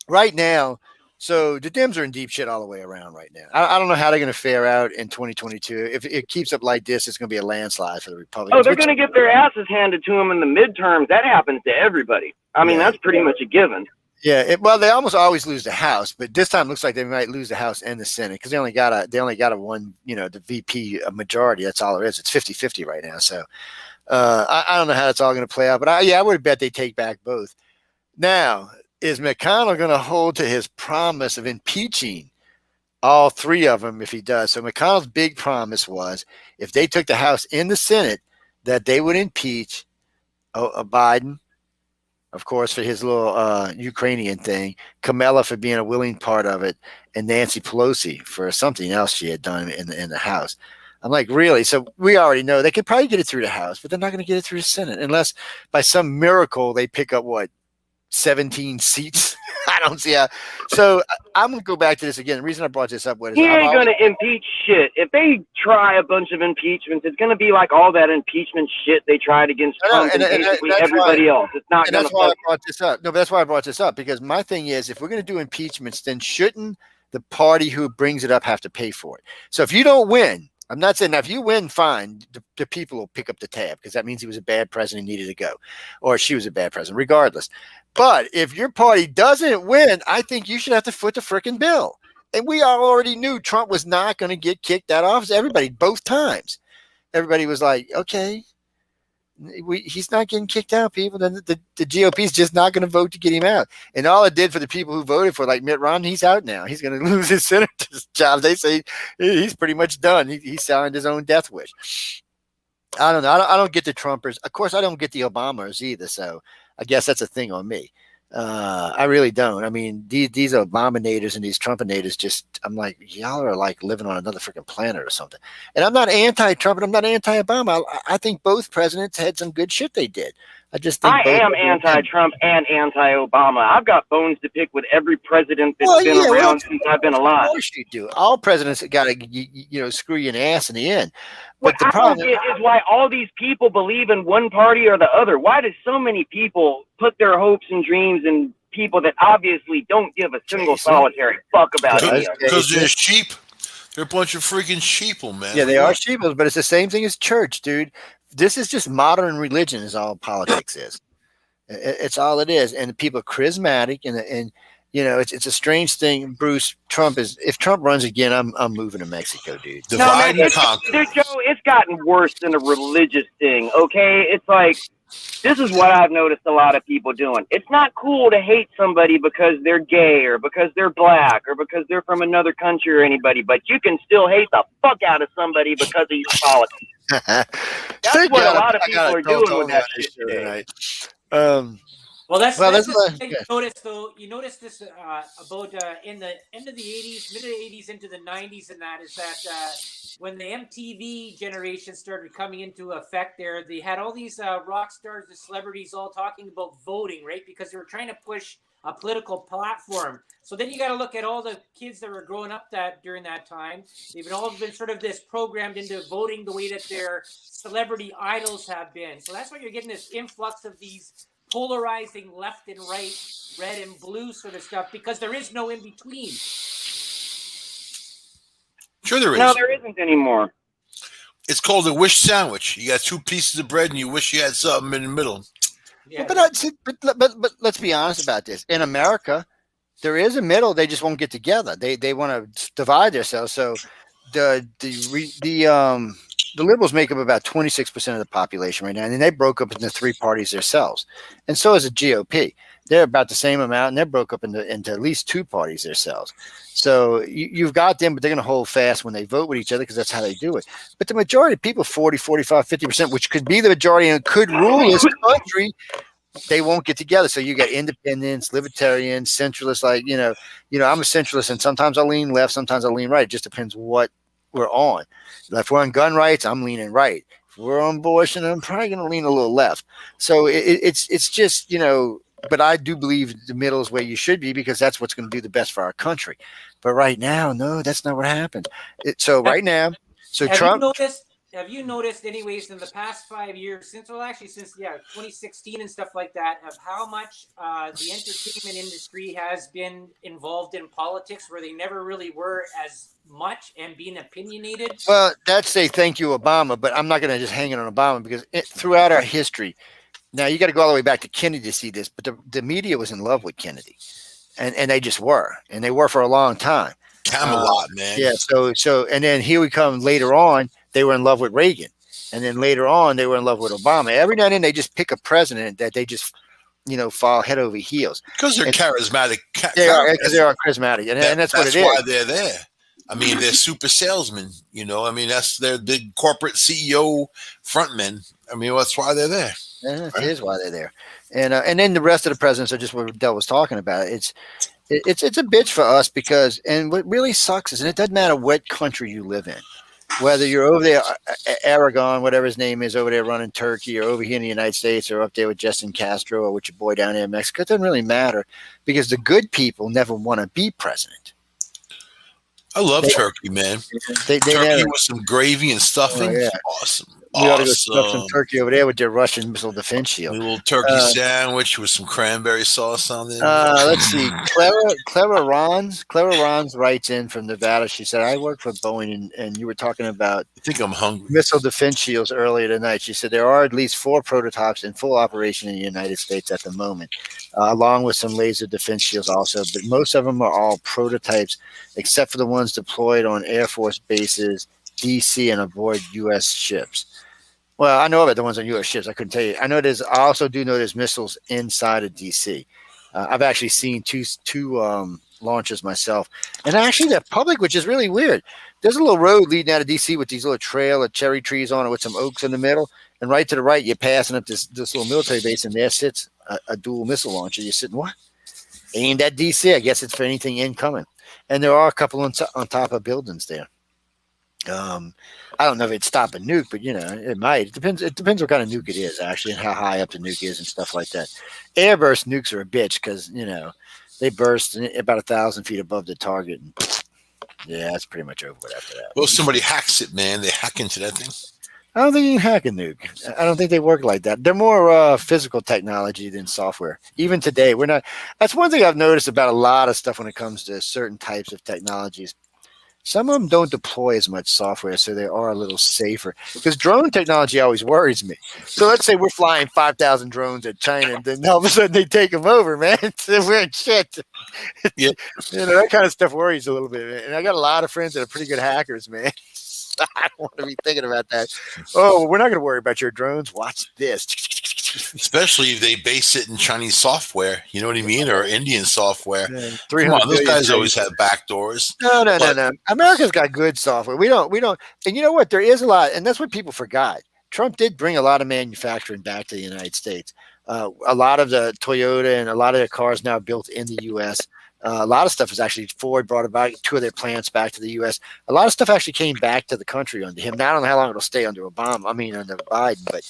right now, so the Dems are in deep shit all the way around right now. I don't know how they're going to fare out in 2022. If it keeps up like this, it's going to be a landslide for the Republicans. Oh, they're going to get their asses handed to them in the midterms. That happens to everybody. I mean, that's pretty much a given. Yeah, well, they almost always lose the House, but this time it looks like they might lose the House and the Senate because they only got a one, the VP majority. That's all there is. It's 50-50 right now. So I don't know how it's all going to play out, but I would bet they take back both. Now, is McConnell going to hold to his promise of impeaching all three of them if he does? So McConnell's big promise was if they took the House and the Senate, that they would impeach Biden, of course, for his little Ukrainian thing, Kamila for being a willing part of it, and Nancy Pelosi for something else she had done in the House. I'm like, really? So we already know they could probably get it through the House, but they're not going to get it through the Senate unless by some miracle they pick up 17 seats. I don't see how. So I'm going to go back to this again. The reason I brought this up was he ain't going to impeach shit. If they try a bunch of impeachments, it's going to be like all that impeachment shit they tried against Trump and basically everybody else. It's not going to. That's why I brought this up. No, but that's why I brought this up because my thing is, if we're going to do impeachments, then shouldn't the party who brings it up have to pay for it? So if you don't win, I'm not saying now if you win, fine, the people will pick up the tab because that means he was a bad president, needed to go, or she was a bad president, regardless. But if your party doesn't win, I think you should have to foot the frickin' bill. And we already knew Trump was not going to get kicked out of office. Everybody, both times, everybody was like, okay, he's not getting kicked out, people. Then the GOP is just not going to vote to get him out. And all it did for the people who voted for, like Mitt Romney, he's out now. He's going to lose his senator's job. They say he's pretty much done. He signed his own death wish. I don't know. I don't get the Trumpers. Of course, I don't get the Obamas either. So I guess that's a thing on me. I really don't. I mean, these Obaminators and these Trumpinators just, I'm like, y'all are like living on another freaking planet or something. And I'm not anti-Trump and I'm not anti-Obama. I think both presidents had some good shit they did. I just think I am anti-Trump and anti-Obama. I've got bones to pick with every president that's been around since I've been alive. Of course you do. All presidents got to screw you in the ass in the end. But what the problem is why all these people believe in one party or the other. Why do so many people put their hopes and dreams in people that obviously don't give a single solitary fuck about it? Because they're sheep. They're a bunch of freaking sheeple, man. Yeah, they are sheeples, but it's the same thing as church, dude. This is just modern religion is all politics is. It's all it is. And people are charismatic it's a strange thing. Bruce, if Trump runs again, I'm moving to Mexico, dude. No, Divide man, and conquer. Joe, it's gotten worse than a religious thing. Okay, it's like this is what I've noticed a lot of people doing. It's not cool to hate somebody because they're gay or because they're black or because they're from another country or anybody, but you can still hate the fuck out of somebody because of your politics. That's what a lot of people are doing with that shit today. Well, that's Well, the that's thing you notice, though. You notice this about in the end of the 80s, mid 80s into the 90s, and that is that when the MTV generation started coming into effect there, they had all these rock stars and celebrities all talking about voting, right? Because they were trying to push a political platform. So then you got to look at all the kids that were growing up during that time. They've all been sort of this programmed into voting the way that their celebrity idols have been. So that's why you're getting this influx of these polarizing left and right, red and blue sort of stuff, because there is no in between. Sure there is. No, there isn't anymore. It's called a wish sandwich. You got 2 pieces of bread and you wish you had something in the middle. Yeah. But let's be honest about this. In America, there is a middle. They just won't get together. They want to divide themselves. So the liberals make up about 26% of the population right now, and they broke up into 3 parties themselves. And so is the GOP. They're about the same amount, and they're broke up into at least 2 parties themselves. So you've got them, but they're going to hold fast when they vote with each other because that's how they do it. But the majority of people, 40, 45, 50%, which could be the majority and could rule this country, they won't get together. So you got independents, libertarians, centralists. I'm a centralist, and sometimes I lean left, sometimes I lean right. It just depends what we're on. If we're on gun rights, I'm leaning right. If we're on abortion, I'm probably going to lean a little left. So it's just, but I do believe the middle is where you should be because that's what's going to do the best for our country. But right now, no, that's not what happened. Right now, Trump. Have you noticed, anyways, in the past 5 years, since 2016 and stuff like that, of how much the entertainment industry has been involved in politics, where they never really were as much and being opinionated? Well, that's a thank you, Obama, but I'm not going to just hang it on Obama because throughout our history, now you got to go all the way back to Kennedy to see this, but the media was in love with Kennedy, and they just were, and they were for a long time. Camelot, man. Yeah. So, and then here we come later on. They were in love with Reagan, and then later on they were in love with Obama. Every now and then they just pick a president that they just, fall head over heels because they're charismatic. They are charismatic, and that's what it is. That's why they're there. I mean, they're super salesmen. That's their big corporate CEO frontmen. I mean, that's why they're there. Yeah, that is why they're there. And then the rest of the presidents are just what Del was talking about. It's a bitch for us because, and what really sucks is, and it doesn't matter what country you live in, whether you're over there, Aragon, whatever his name is, over there running Turkey, or over here in the United States, or up there with Justin Castro, or with your boy down there in Mexico, it doesn't really matter because the good people never want to be president. I love turkey, man. Turkey with some gravy and stuffing. Oh, yeah. Awesome. We ought to go stuff some turkey over there with their Russian missile defense shield. A little turkey sandwich with some cranberry sauce on there. Let's see. Clara Rons writes in from Nevada. She said, I work for Boeing, and you were talking about I think I'm hungry. Missile defense shields earlier tonight. She said there are at least 4 prototypes in full operation in the United States at the moment, along with some laser defense shields also. But most of them are all prototypes, except for the ones deployed on Air Force bases, DC, and aboard U.S. ships. Well, I know about the ones on U.S. ships. I couldn't tell you. I also do know there's missiles inside of DC. I've actually seen two launches myself, and actually they're public, which is really weird. There's a little road leading out of DC with these little trail of cherry trees on it with some oaks in the middle, and right to the right, you're passing up this little military base, and there sits a dual missile launcher. You're sitting, what? Aimed at DC. I guess it's for anything incoming, and there are a couple on top of buildings there. I don't know if it'd stop a nuke, but it might. It depends what kind of nuke it is, actually, and how high up the nuke is and stuff like that. Airburst nukes are a bitch because they burst about 1,000 feet above the target, and yeah, that's pretty much over with after that. Well, somebody hacks it, man. They hack into that thing. I don't think you can hack a nuke. I don't think they work like that. They're more physical technology than software. Even today, we're not. That's one thing I've noticed about a lot of stuff when it comes to certain types of technologies. Some of them don't deploy as much software, so they are a little safer. Because drone technology always worries me. So let's say we're flying 5,000 drones at China, and then all of a sudden they take them over, man. So we're in shit. Yeah. That kind of stuff worries a little bit, man. And I got a lot of friends that are pretty good hackers, man. I don't want to be thinking about that. Oh, we're not going to worry about your drones. Watch this. Especially if they base it in Chinese software, you know what I mean, or Indian software. Yeah, Come on, those guys always have backdoors. No. America's got good software. We don't. And you know what? There is a lot, and that's what people forgot. Trump did bring a lot of manufacturing back to the United States. A lot of the Toyota and a lot of their cars now built in the U.S. A lot of stuff is actually Ford brought about 2 of their plants back to the U.S. A lot of stuff actually came back to the country under him. Now I don't know how long it'll stay under Obama. I mean under Biden, but.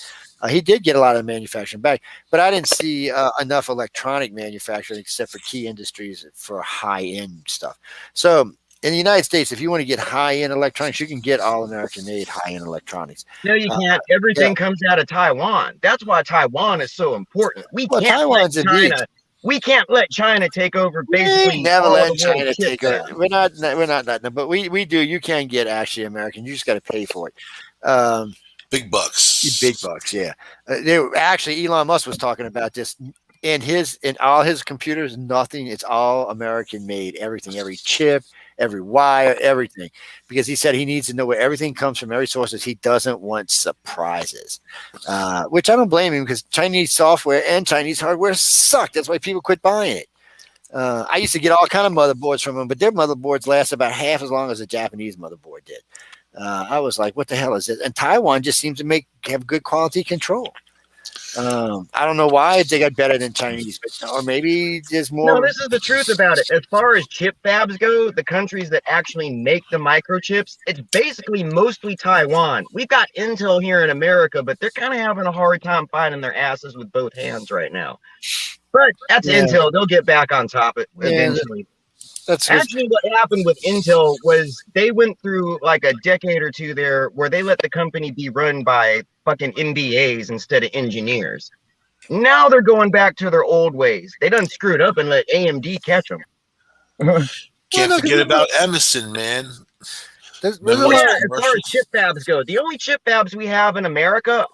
He did get a lot of manufacturing back, but I didn't see enough electronic manufacturing except for key industries for high-end stuff. So in the United States, if you want to get high-end electronics, you can get all American-made high-end electronics. No, you can't. Everything comes out of Taiwan. That's why Taiwan is so important. We can't Taiwan's let China. We can't let China take over. Basically, never all let the China take over. down. We're not letting them, but we do. You can get actually American. You just got to pay for it. Big bucks. Big bucks, yeah. Actually, Elon Musk was talking about this in all his computers. Nothing. It's all American made. Everything, every chip, every wire, everything. Because he said he needs to know where everything comes from, every sources. He doesn't want surprises, which I don't blame him because Chinese software and Chinese hardware suck. That's why people quit buying it. I used to get all kind of motherboards from them, but their motherboards last about half as long as a Japanese motherboard did. I was like, what the hell is this? And Taiwan just seems to have good quality control. I don't know why they got better than Chinese, or maybe there's more. No, this is the truth about it. As far as chip fabs go, the countries that actually make the microchips, it's basically mostly Taiwan. We've got Intel here in America, but they're kind of having a hard time finding their asses with both hands right now. But that's Intel. They'll get back on top of it eventually. Actually, what happened with Intel was they went through like a decade or two there where they let the company be run by fucking MBAs instead of engineers. Now they're going back to their old ways. They done screwed up and let AMD catch them. Can't forget about Emerson, man. As far as chip fabs go, the only chip fabs we have in America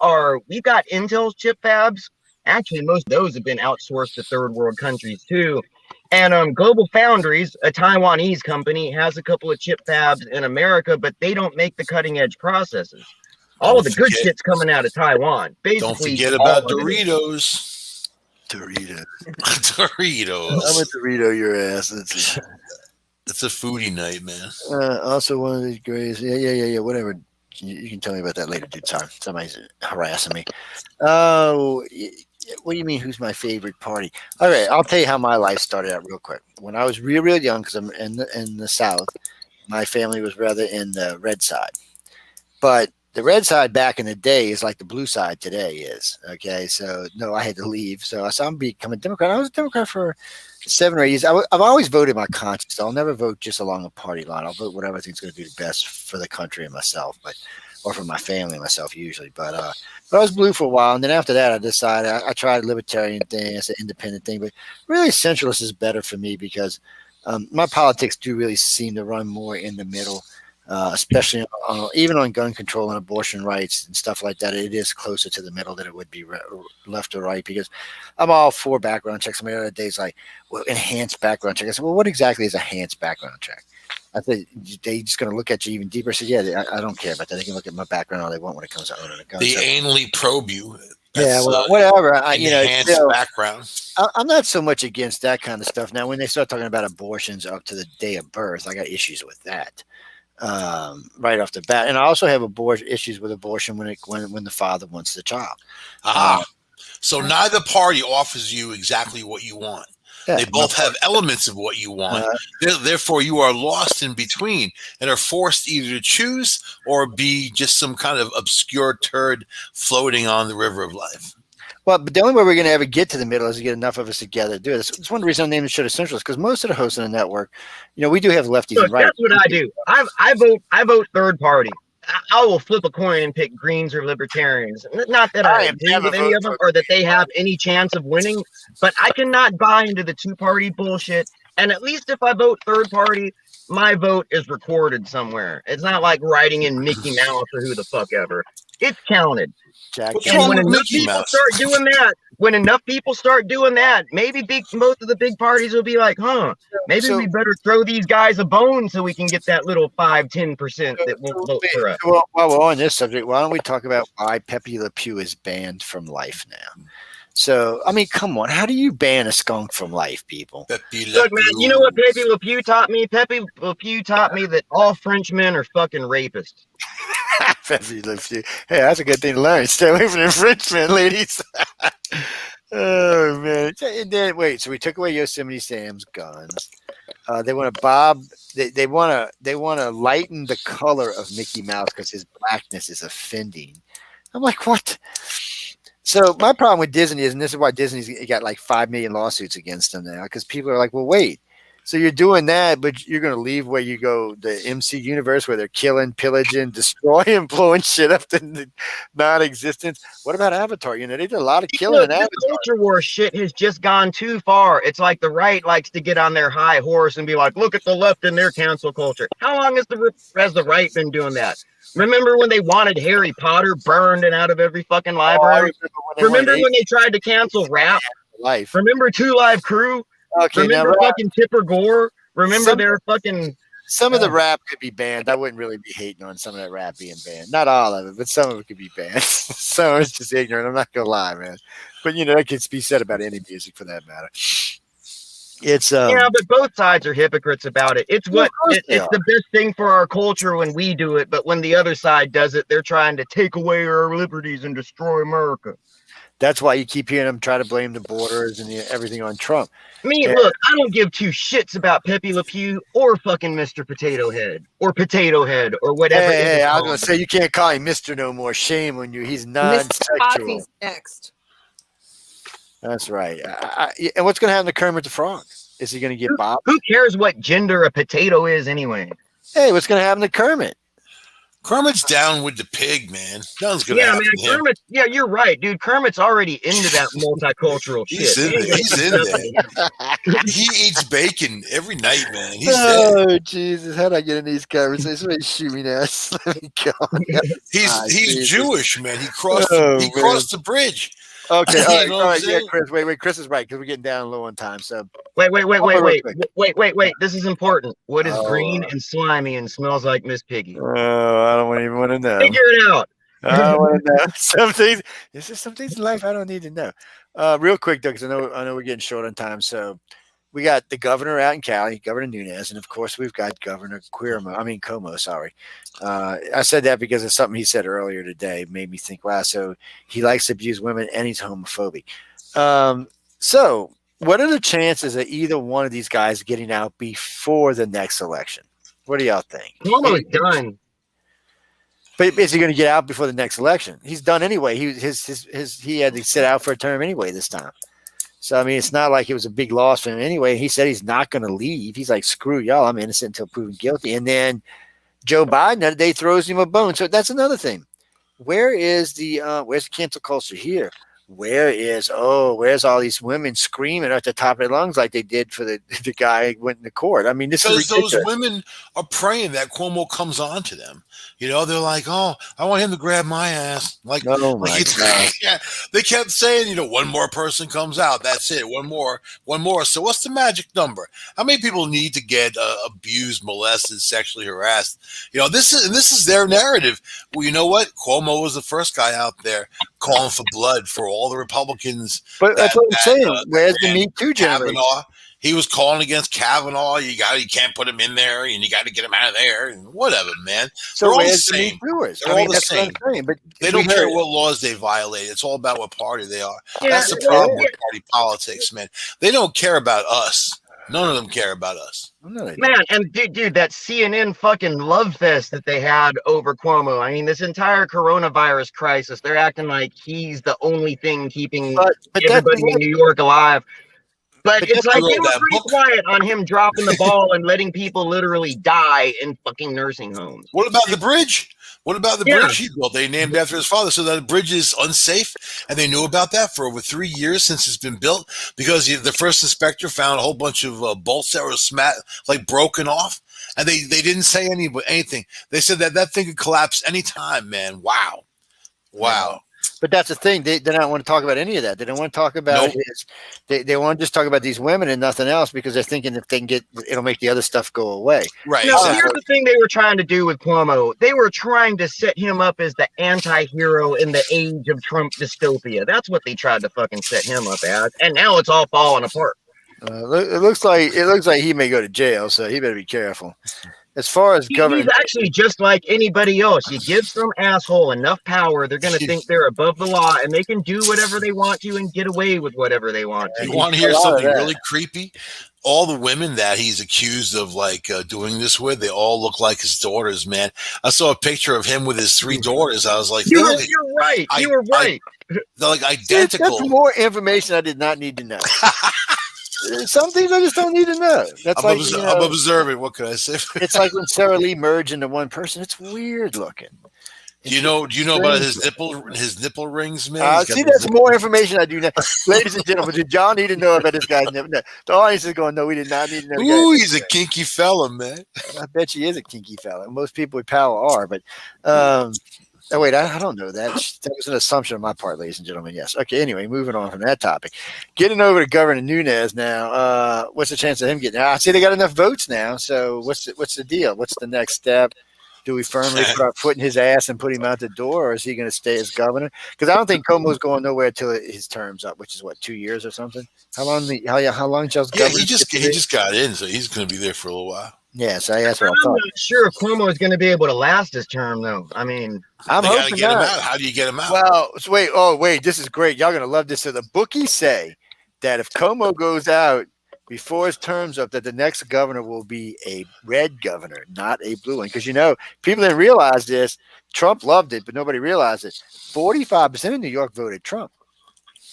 we've got Intel's chip fabs. Actually, most of those have been outsourced to third world countries too. And Global Foundries, a Taiwanese company, has a couple of chip fabs in America, but they don't make the cutting edge processes. All of the good shit's coming out of Taiwan. Basically, don't forget about Doritos. Doritos. Doritos. I'm a Dorito your ass. It's a foodie night, man. Also, one of the greatest. Yeah. Whatever. You can tell me about that later, dude. Sorry, somebody's harassing me. Oh. What do you mean? Who's my favorite party? All right, I'll tell you how my life started out real quick. When I was real young, because I'm in the South, my family was rather in the red side. But the red side back in the day is like the blue side today is. Okay, so no, I had to leave. So I'm becoming a Democrat. I was a Democrat for 7 or 8 years. I've always voted my conscience. I'll never vote just along a party line. I'll vote whatever I think is going to do the best for the country and myself, or for my family and myself usually. But I was blue for a while, and then after that, I decided I tried a libertarian thing, it's an independent thing, but really centralist is better for me because my politics do really seem to run more in the middle, especially even on gun control and abortion rights and stuff like that. It is closer to the middle than it would be left or right because I'm all for background checks. I mean, the other day's like, well, enhanced background check. I said, well, what exactly is a enhanced background check? I think they just going to look at you even deeper. So yeah, I don't care about that. They can look at my background all they want when it comes to owning a gun. They anally probe you. That's, whatever. Enhanced background. I'm not so much against that kind of stuff. Now, when they start talking about abortions up to the day of birth, I got issues with that right off the bat. And I also have issues with abortion when the father wants the child. So neither party offers you exactly what you want. They both have elements of what you want. Therefore, you are lost in between and are forced either to choose or be just some kind of obscure turd floating on the river of life. Well, but the only way we're going to ever get to the middle is to get enough of us together to do it. It's one reason I named the show the Centralist, because most of the hosts on the network, we do have lefties and righties. That's what I do. I vote third party. I will flip a coin and pick Greens or Libertarians. Not that I agree with any of them or that they have any chance of winning, but I cannot buy into the two-party bullshit. And at least if I vote third party, my vote is recorded somewhere. It's not like writing in Mickey Mouse or who the fuck ever. It's counted. What's And wrong when with enough Mickey people Mouse? start doing that, maybe most of the big parties will be like, maybe we better throw these guys a bone so we can get that little 5-10% that won't vote for us. Well, while we're on this subject, why don't we talk about why Pepe Le Pew is banned from life now? So, I mean, come on. How do you ban a skunk from life, people? Look, man, you know what Pepe Le Pew taught me? Pepe Le Pew taught me that all Frenchmen are fucking rapists. Pepe Le Pew. Hey, that's a good thing to learn. Stay away from the Frenchmen, ladies. Oh, man. And then, wait, so we took away Yosemite Sam's guns. They want to they want to lighten the color of Mickey Mouse because his blackness is offending. I'm like, what? So my problem with Disney is, and this is why Disney's got like 5 million lawsuits against them now, because people are like, well, wait, so you're doing that, but you're going to leave where you go, the MC universe where they're killing, pillaging, destroying, blowing shit up to non-existence. What about Avatar? You know, they did a lot of killing in Avatar. The culture war shit has just gone too far. It's like the right likes to get on their high horse and be like, look at the left and their cancel culture. How long has the right been doing that? Remember when they wanted Harry Potter burned and out of every fucking library? Remember when they tried to cancel rap? Life. Remember 2 Live Crew? Okay, remember fucking Tipper Gore? Remember their fucking... Some of the rap could be banned. I wouldn't really be hating on some of that rap being banned. Not all of it, but some of it could be banned. Some of it's just ignorant. I'm not going to lie, man. But, you know, that could be said about any music for that matter. It's yeah, but both sides are hypocrites about it. It's it's the best thing for our culture when we do it, but when the other side does it, they're trying to take away our liberties and destroy America. That's why you keep hearing them try to blame the borders and everything on Trump. Look, I don't give 2 shits about Pepe Le Pew or fucking Mr. Potato Head or Potato Head or whatever. Hey, I was going to say, you can't call him Mr. no more. Shame on you. He's non-sexual. Mr. Coffee's next. That's right. And what's going to happen to Kermit the Frog? Is he going to get Bob? Who cares what gender a potato is anyway? Hey, what's going to happen to Kermit? Kermit's down with the pig, man. Nothing's going to happen to him. Kermit, yeah, you're right, dude. Kermit's already into that multicultural shit. He's in there. He eats bacon every night, man. Oh, Jesus. How did I get in these conversations? Somebody shoot me now. Let me go. He's Jewish, man. He crossed the bridge. Okay, all right, yeah, Chris. Wait, Chris is right because we're getting down low on time. So wait. This is important. What is green and slimy and smells like Miss Piggy? Oh, I don't even want to know. Figure it out. I don't want to know. Some things. There's just some things in life I don't need to know. Real quick though, because I know we're getting short on time. So we got the governor out in Cali, Governor Nunes, and of course we've got Governor Cuomo. Sorry, I said that because of something he said earlier today. Made me think, wow. So he likes to abuse women and he's homophobic. So what are the chances of either one of these guys getting out before the next election? What do y'all think? Cuomo's done. But is he going to get out before the next election? He's done anyway. He had to sit out for a term anyway this time. So, I mean, it's not like it was a big loss for him anyway. He said he's not going to leave. He's like, screw y'all. I'm innocent until proven guilty. And then Joe Biden the other day throws him a bone. So that's another thing. Where's the cancel culture here? Where's all these women screaming at the top of their lungs like they did for the guy who went into court? I mean, this is ridiculous. Those women are praying that Cuomo comes on to them. You know, they're like, oh, I want him to grab my ass. Like, oh my God. Yeah, they kept saying, you know, one more person comes out. That's it. One more. So what's the magic number? How many people need to get abused, molested, sexually harassed? You know, this is their narrative. Well, you know what? Cuomo was the first guy out there calling for blood for all the Republicans. But that's what I'm saying. Where's the Me Too generation? He was calling against Kavanaugh. You can't put him in there, and you got to get him out of there, and whatever, man. So they're all the where's same. The Me Tooers? They're all the same. But they don't care what laws they violate. It's all about what party they are. Yeah, that's the problem with party politics, man. They don't care about us. None of them care about us. Man, and dude, that CNN fucking love fest that they had over Cuomo. I mean, this entire coronavirus crisis, they're acting like he's the only thing keeping everybody in New York alive. But it's like they were pretty quiet on him dropping the ball and letting people literally die in fucking nursing homes. What about the bridge? What about the bridge he built? They named after his father, so that bridge is unsafe, and they knew about that for over 3 years since it's been built because the first inspector found a whole bunch of bolts that were broken off, and they didn't say anything. They said that thing could collapse anytime, man. Wow. But that's the thing. They don't want to talk about any of that. They don't want to talk about his. They want to just talk about these women and nothing else because they're thinking if they can get, it'll make the other stuff go away. Right. No, here's the thing they were trying to do with Cuomo. They were trying to set him up as the anti-hero in the age of Trump dystopia. That's what they tried to fucking set him up as, and now it's all falling apart. It looks like he may go to jail, so he better be careful. As far as government, he's actually just like anybody else. You give some asshole enough power, they're going to think they're above the law, and they can do whatever they want to and get away with whatever they want to. You want to hear something really creepy? All the women that he's accused of doing this with, they all look like his daughters, man. I saw a picture of him with his 3 daughters. I was like, you're right. You were right. They're like identical. That's more information I did not need to know. Some things I just don't need to know. That's I'm observing. What can I say? It's like when Sarah Lee merged into one person. It's weird looking. Do you know about his nipple rings, man? See, that's more information I do now. Ladies and gentlemen, did John need to know about this guy's nipple? No. The audience is going, no, we did not need to know. Ooh, he's a kinky fella, man. I bet he is a kinky fella. Most people with power are, but oh, wait, I don't know that. That was an assumption on my part, ladies and gentlemen. Yes. Okay, anyway, moving on from that topic. Getting over to Governor Nunes now. What's the chance of him getting out? I see they got enough votes now, so what's the deal? What's the next step? Do we firmly put our foot in his ass and put him out the door, or is he going to stay as governor? Because I don't think Cuomo's going nowhere till his term's up, which is, 2 years or something? How long Charles governor? Yeah, he just got in, so he's going to be there for a little while. Yeah, so that's what I thought. I'm not sure if Cuomo is going to be able to last his term, though. I mean, I'm hoping get him out. How do you get him out? Well, so wait, this is great. Y'all going to love this. So the bookies say that if Cuomo goes out before his term's up, that the next governor will be a red governor, not a blue one. Because, people didn't realize this. Trump loved it, but nobody realized it. 45% of New York voted Trump.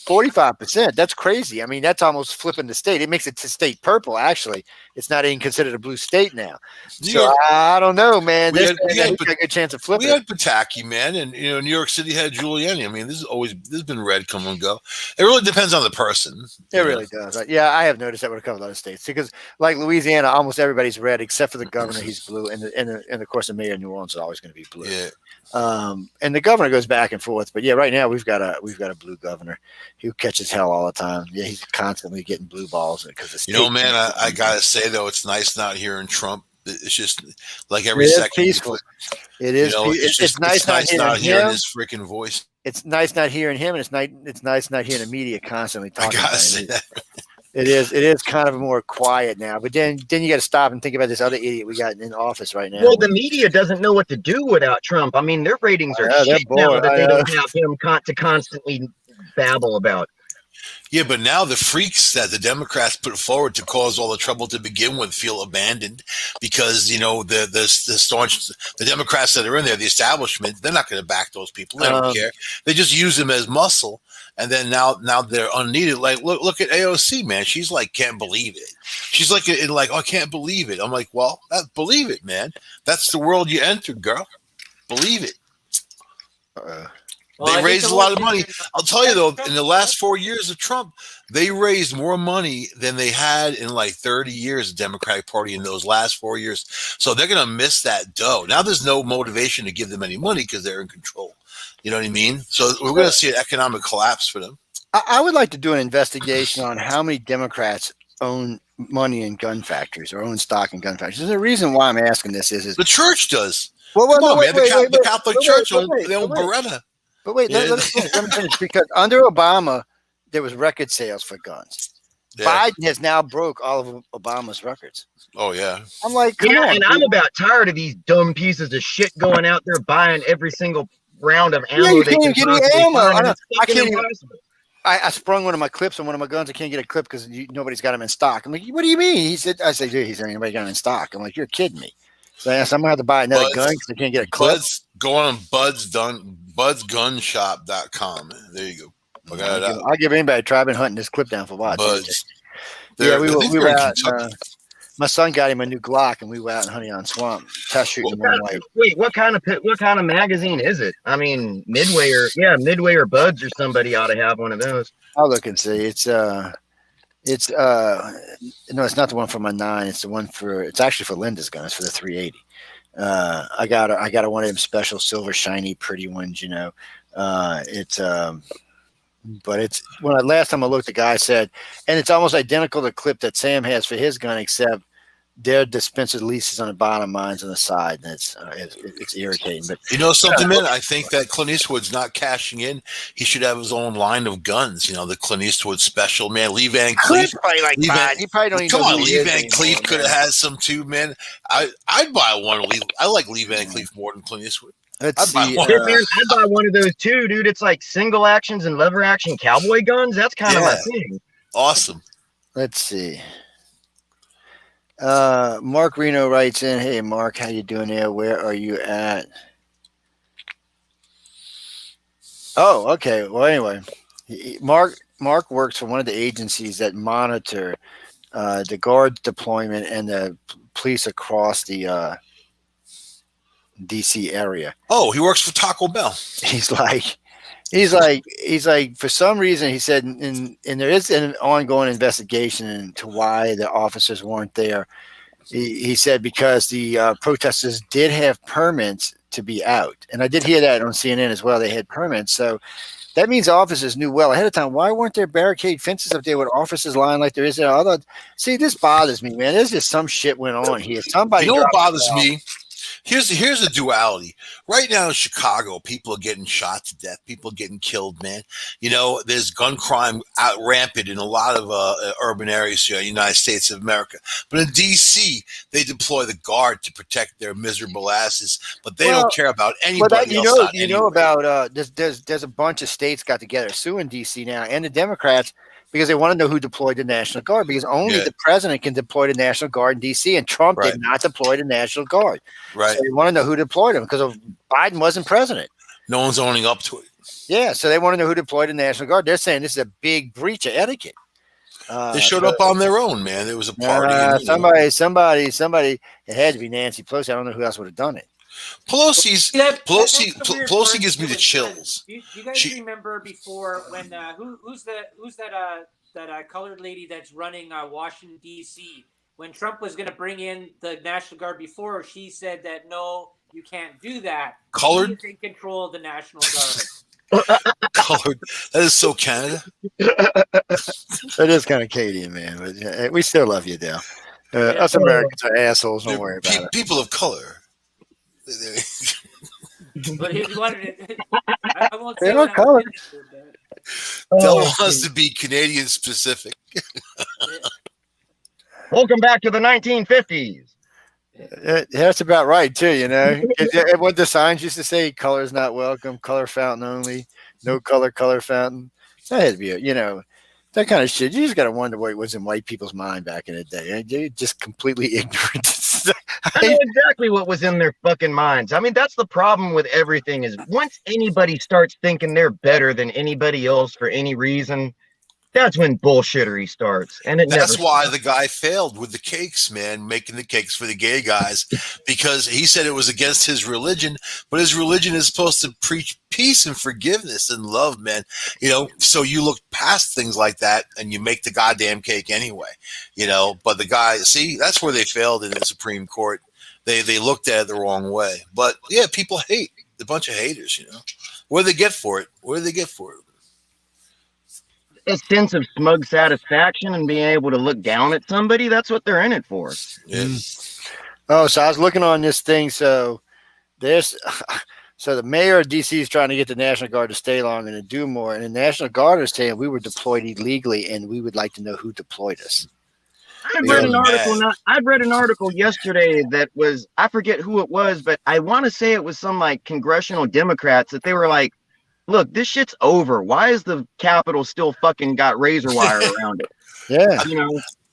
45%. That's crazy. I mean, that's almost flipping the state. It makes it to state purple, actually. It's not even considered a blue state now. So I don't know, man. There's a good chance of flipping. We had Pataki, man, and New York City had Giuliani. I mean, this has been red come and go. It really depends on the person. It really does. Yeah, I have noticed that with a couple of other states because, like Louisiana, almost everybody's red except for the governor. He's blue, and of course the mayor of New Orleans is always going to be blue. Yeah. And the governor goes back and forth, but yeah, right now we've got a blue governor who catches hell all the time. Yeah, he's constantly getting blue balls because man. I gotta say though, it's nice not hearing Trump. It's just like every second. Peaceful. It is. It's nice not hearing his freaking voice. It's nice not hearing him, and it's nice not hearing the media constantly talking. I gotta say that. It is kind of more quiet now, but then you got to stop and think about this other idiot we got in office right now. Well, the media doesn't know what to do without Trump. I mean, their ratings are shit now that they don't have him to constantly babble about. Yeah, but now the freaks that the Democrats put forward to cause all the trouble to begin with feel abandoned because, the Democrats that are in there, the establishment, they're not going to back those people. They don't care. They just use them as muscle. And then now they're unneeded. Like, look at AOC, man. She's like, can't believe it. She's like, I can't believe it. I'm like, well, believe it, man. That's the world you entered, girl. Believe it. They raised a lot of money. I'll tell you, though, in the last 4 years of Trump, they raised more money than they had in like 30 years of Democratic Party in those last 4 years. So they're going to miss that dough. Now there's no motivation to give them any money because they're in control. You know what I mean? So we're going to see an economic collapse for them. I would like to do an investigation on how many Democrats own money in gun factories or own stock in gun factories. There's a reason why I'm asking this. Is the church does? Well, the Catholic Church owns Beretta. But wait, let me finish because under Obama, there was record sales for guns. Yeah. Biden has now broke all of Obama's records. Oh, yeah. I'm like, come on. And I'm about tired of these dumb pieces of shit going out there buying every single round of ammo. You can't get any ammo. I can't even. I sprung one of my clips on one of my guns. I can't get a clip because nobody's got them in stock. I'm like, what do you mean? He said, dude, anybody got them in stock? I'm like, you're kidding me. So I'm going to have to buy another gun because I can't get a clip. Go on budsgunshop.com. There you go. I'll give anybody a try. I've been hunting this clip down for a while. Yeah, we were out. My son got him a new Glock, and we were out in Honey on Swamp test shooting one way. Wait, what kind of magazine is it? I mean, Midway or Buds or somebody ought to have one of those. I'll look and see. It's It's no, it's not the one for my 9. It's the one for. It's actually for Linda's gun. It's for the 380. I got her one of them special silver shiny pretty ones. It's but it's when last time I looked, the guy said, and it's almost identical to the clip that Sam has for his gun, except their dispenser leases on the bottom, mine's on the side, and it's irritating. But you know something, man? I think that Clint Eastwood's not cashing in. He should have his own line of guns. The Clint Eastwood special, man. Lee Van Cleef. Probably like that. He probably don't even come know on, who he Lee is Van anymore, Cleef could have had some too, man. I'd buy one. I like Lee Van Cleef more than Clint Eastwood. Let's see. Man, I'd buy one of those too, dude. It's like single actions and lever action cowboy guns. That's kind of my thing. Awesome. Let's see. Mark Reno writes in, "Hey Mark, how you doing there? Where are you at?" Oh, okay. Well, anyway, Mark works for one of the agencies that monitor the guard deployment and the police across the DC area. Oh, he works for Taco Bell. He's like, for some reason, he said, and there is an ongoing investigation into why the officers weren't there. He said because the protesters did have permits to be out. And I did hear that on CNN as well. They had permits. So that means officers knew well ahead of time. Why weren't there barricade fences up there with officers lying like there is there? See, this bothers me, man. There's just some shit went on here. Somebody. You know what bothers me? Here's the duality. Right now in Chicago, people are getting shot to death. People are getting killed, man. There's gun crime out rampant in a lot of urban areas here in the United States of America. But in D.C., they deploy the guard to protect their miserable asses, but they don't care about anybody else. You know about there's a bunch of states got together suing D.C. now and the Democrats because they want to know who deployed the National Guard, because only the president can deploy the National Guard in D.C., and Trump did not deploy the National Guard. Right. So they want to know who deployed them because Biden wasn't president. No one's owning up to it. Yeah, so they want to know who deployed the National Guard. They're saying this is a big breach of etiquette. They showed up on their own, man. There was a party. Somebody, it had to be Nancy Pelosi. I don't know who else would have done it. Pelosi gives me the chills. Do you guys remember before when who's that colored lady that's running Washington D.C. when Trump was going to bring in the National Guard before? She said that no, you can't do that. Colored? He's in control of the National Guard. Colored. That is so Canada. It is kind of Canadian, man. But we still love you, Dale. Us Americans are assholes. Don't worry about it. People of color. But if you wanted it, I won't say. They are colored. Dell wants to be Canadian specific. Welcome back to the 1950s. That's about right, too, What the signs used to say, color is not welcome, color fountain only, no color fountain. That had to be, that kind of shit. You just got to wonder what was in white people's mind back in the day. They're just completely ignorant. I know exactly what was in their fucking minds. I mean, that's the problem with everything is once anybody starts thinking they're better than anybody else for any reason, that's when bullshittery starts. And that's why the guy failed with the cakes, man, making the cakes for the gay guys, because he said it was against his religion, but his religion is supposed to preach peace and forgiveness and love, man. So you look past things like that and you make the goddamn cake anyway, but the guy, see, that's where they failed in the Supreme Court. They looked at it the wrong way. But yeah, people hate, a bunch of haters, What do they get for it? A sense of smug satisfaction and being able to look down at somebody. That's what they're in it for. Yeah. Oh, so I was looking on this thing. So the mayor of DC is trying to get the National Guard to stay longer and to do more. And the National Guard is saying we were deployed illegally and we would like to know who deployed us. I've read an article yesterday that was, I forget who it was, but I want to say it was some like congressional Democrats that they were like, look, this shit's over. Why is the Capitol still fucking got razor wire around it? Yeah.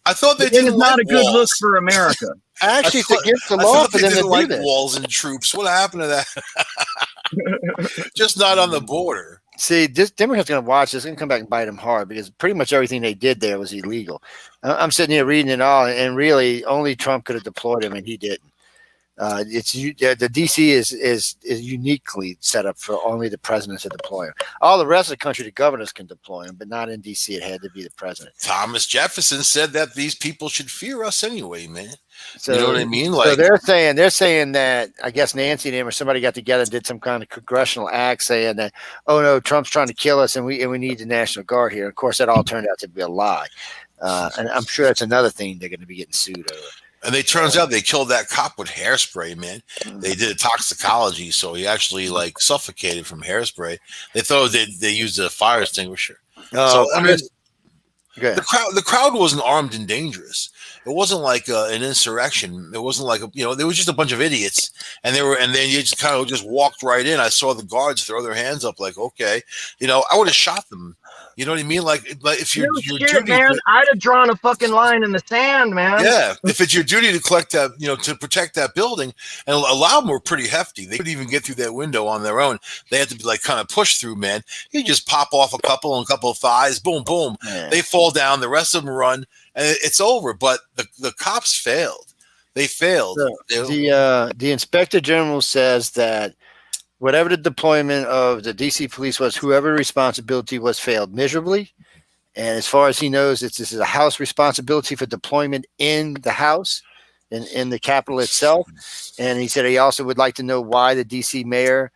I thought they didn't. It's not a good look for America. Actually, it's against the law for them to do that. Walls and troops. What happened to that? Just not on the border. See, this Democrats going to watch this and come back and bite them hard because pretty much everything they did there was illegal. I'm sitting here reading it all, and really only Trump could have deployed them, and he didn't. The DC is uniquely set up for only the president to deploy them. All the rest of the country, the governors can deploy them, but not in DC. It had to be the president. Thomas Jefferson said that these people should fear us anyway, man. So, you know what I mean? So they're saying that I guess Nancy and him or somebody got together and did some kind of congressional act saying that, oh no, Trump's trying to kill us and we need the National Guard here. Of course, that all turned out to be a lie, and I'm sure that's another thing they're going to be getting sued over. And it turns out they killed that cop with hairspray, man. They did a toxicology, so he actually like suffocated from hairspray. They thought they used a fire extinguisher. So I mean, the crowd wasn't armed and dangerous. It wasn't like an insurrection. It wasn't like there was just a bunch of idiots, and then you just kind of just walked right in. I saw the guards throw their hands up, like, okay, I would have shot them. You know what I mean? Like if your duty, man, I'd have drawn a fucking line in the sand, man. Yeah, if it's your duty to collect that, to protect that building, and a lot of them were pretty hefty. They couldn't even get through that window on their own. They had to be like kind of pushed through, man. You just pop off a couple of thighs, boom, boom. Yeah. They fall down. The rest of them run, and it's over. But the cops failed. They failed. So the inspector general says that whatever the deployment of the DC police was, whoever responsibility was failed miserably. And as far as he knows, this is a House responsibility for deployment in the House, in the Capitol itself. And he said he also would like to know why the DC mayor,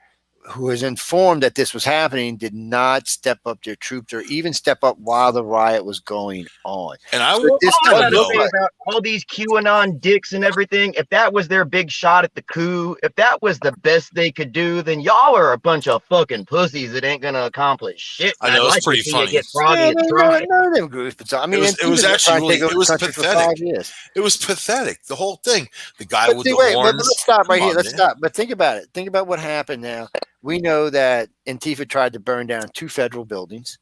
who was informed that this was happening, did not step up their troops or even step up while the riot was going on. And I would say about all these QAnon dicks and everything. If that was their big shot at the coup, if that was the best they could do, then y'all are a bunch of fucking pussies that ain't gonna accomplish shit. I know, it's pretty funny. Get froggy I mean, it was actually it was pathetic. It was pathetic. The whole thing. The guy with the horns. Let's stop right here. Let's stop. But think about it. Think about what happened now. We know that Antifa tried to burn down 2 federal buildings,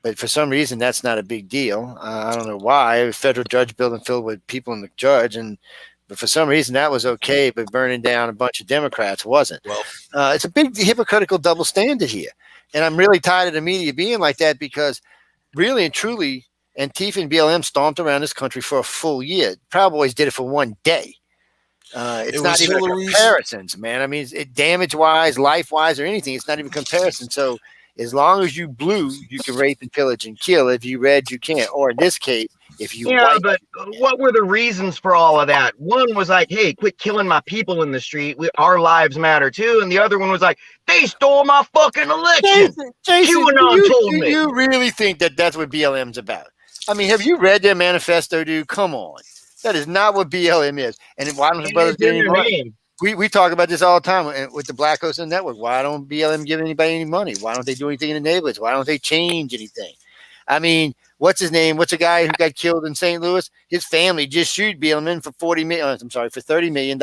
but for some reason that's not a big deal. I don't know why. A federal judge building filled with people in the judge, but for some reason that was okay, but burning down a bunch of Democrats wasn't. Well, it's a big hypocritical double standard here, and I'm really tired of the media being like that because, really and truly, Antifa and BLM stomped around this country for a full year. Proud Boys did it for one day. It's not even comparisons, man. I mean, damage-wise, life-wise, or anything, it's not even comparison. So as long as you blue, you can rape and pillage and kill. If you red, you can't. Or in this case, if you white. But what were the reasons for all of that? One was like, hey, quit killing my people in the street. Our lives matter too. And the other one was like, they stole my fucking election. Jason, do you really think that that's what BLM's about? I mean, have you read their manifesto, dude? Come on. That is not what BLM is. And why don't the brothers get any money? We talk about this all the time with the Black Coast Network. Why don't BLM give anybody any money? Why don't they do anything in the neighborhoods? Why don't they change anything? I mean, what's his name? What's a guy who got killed in St. Louis? His family just sued BLM for $30 million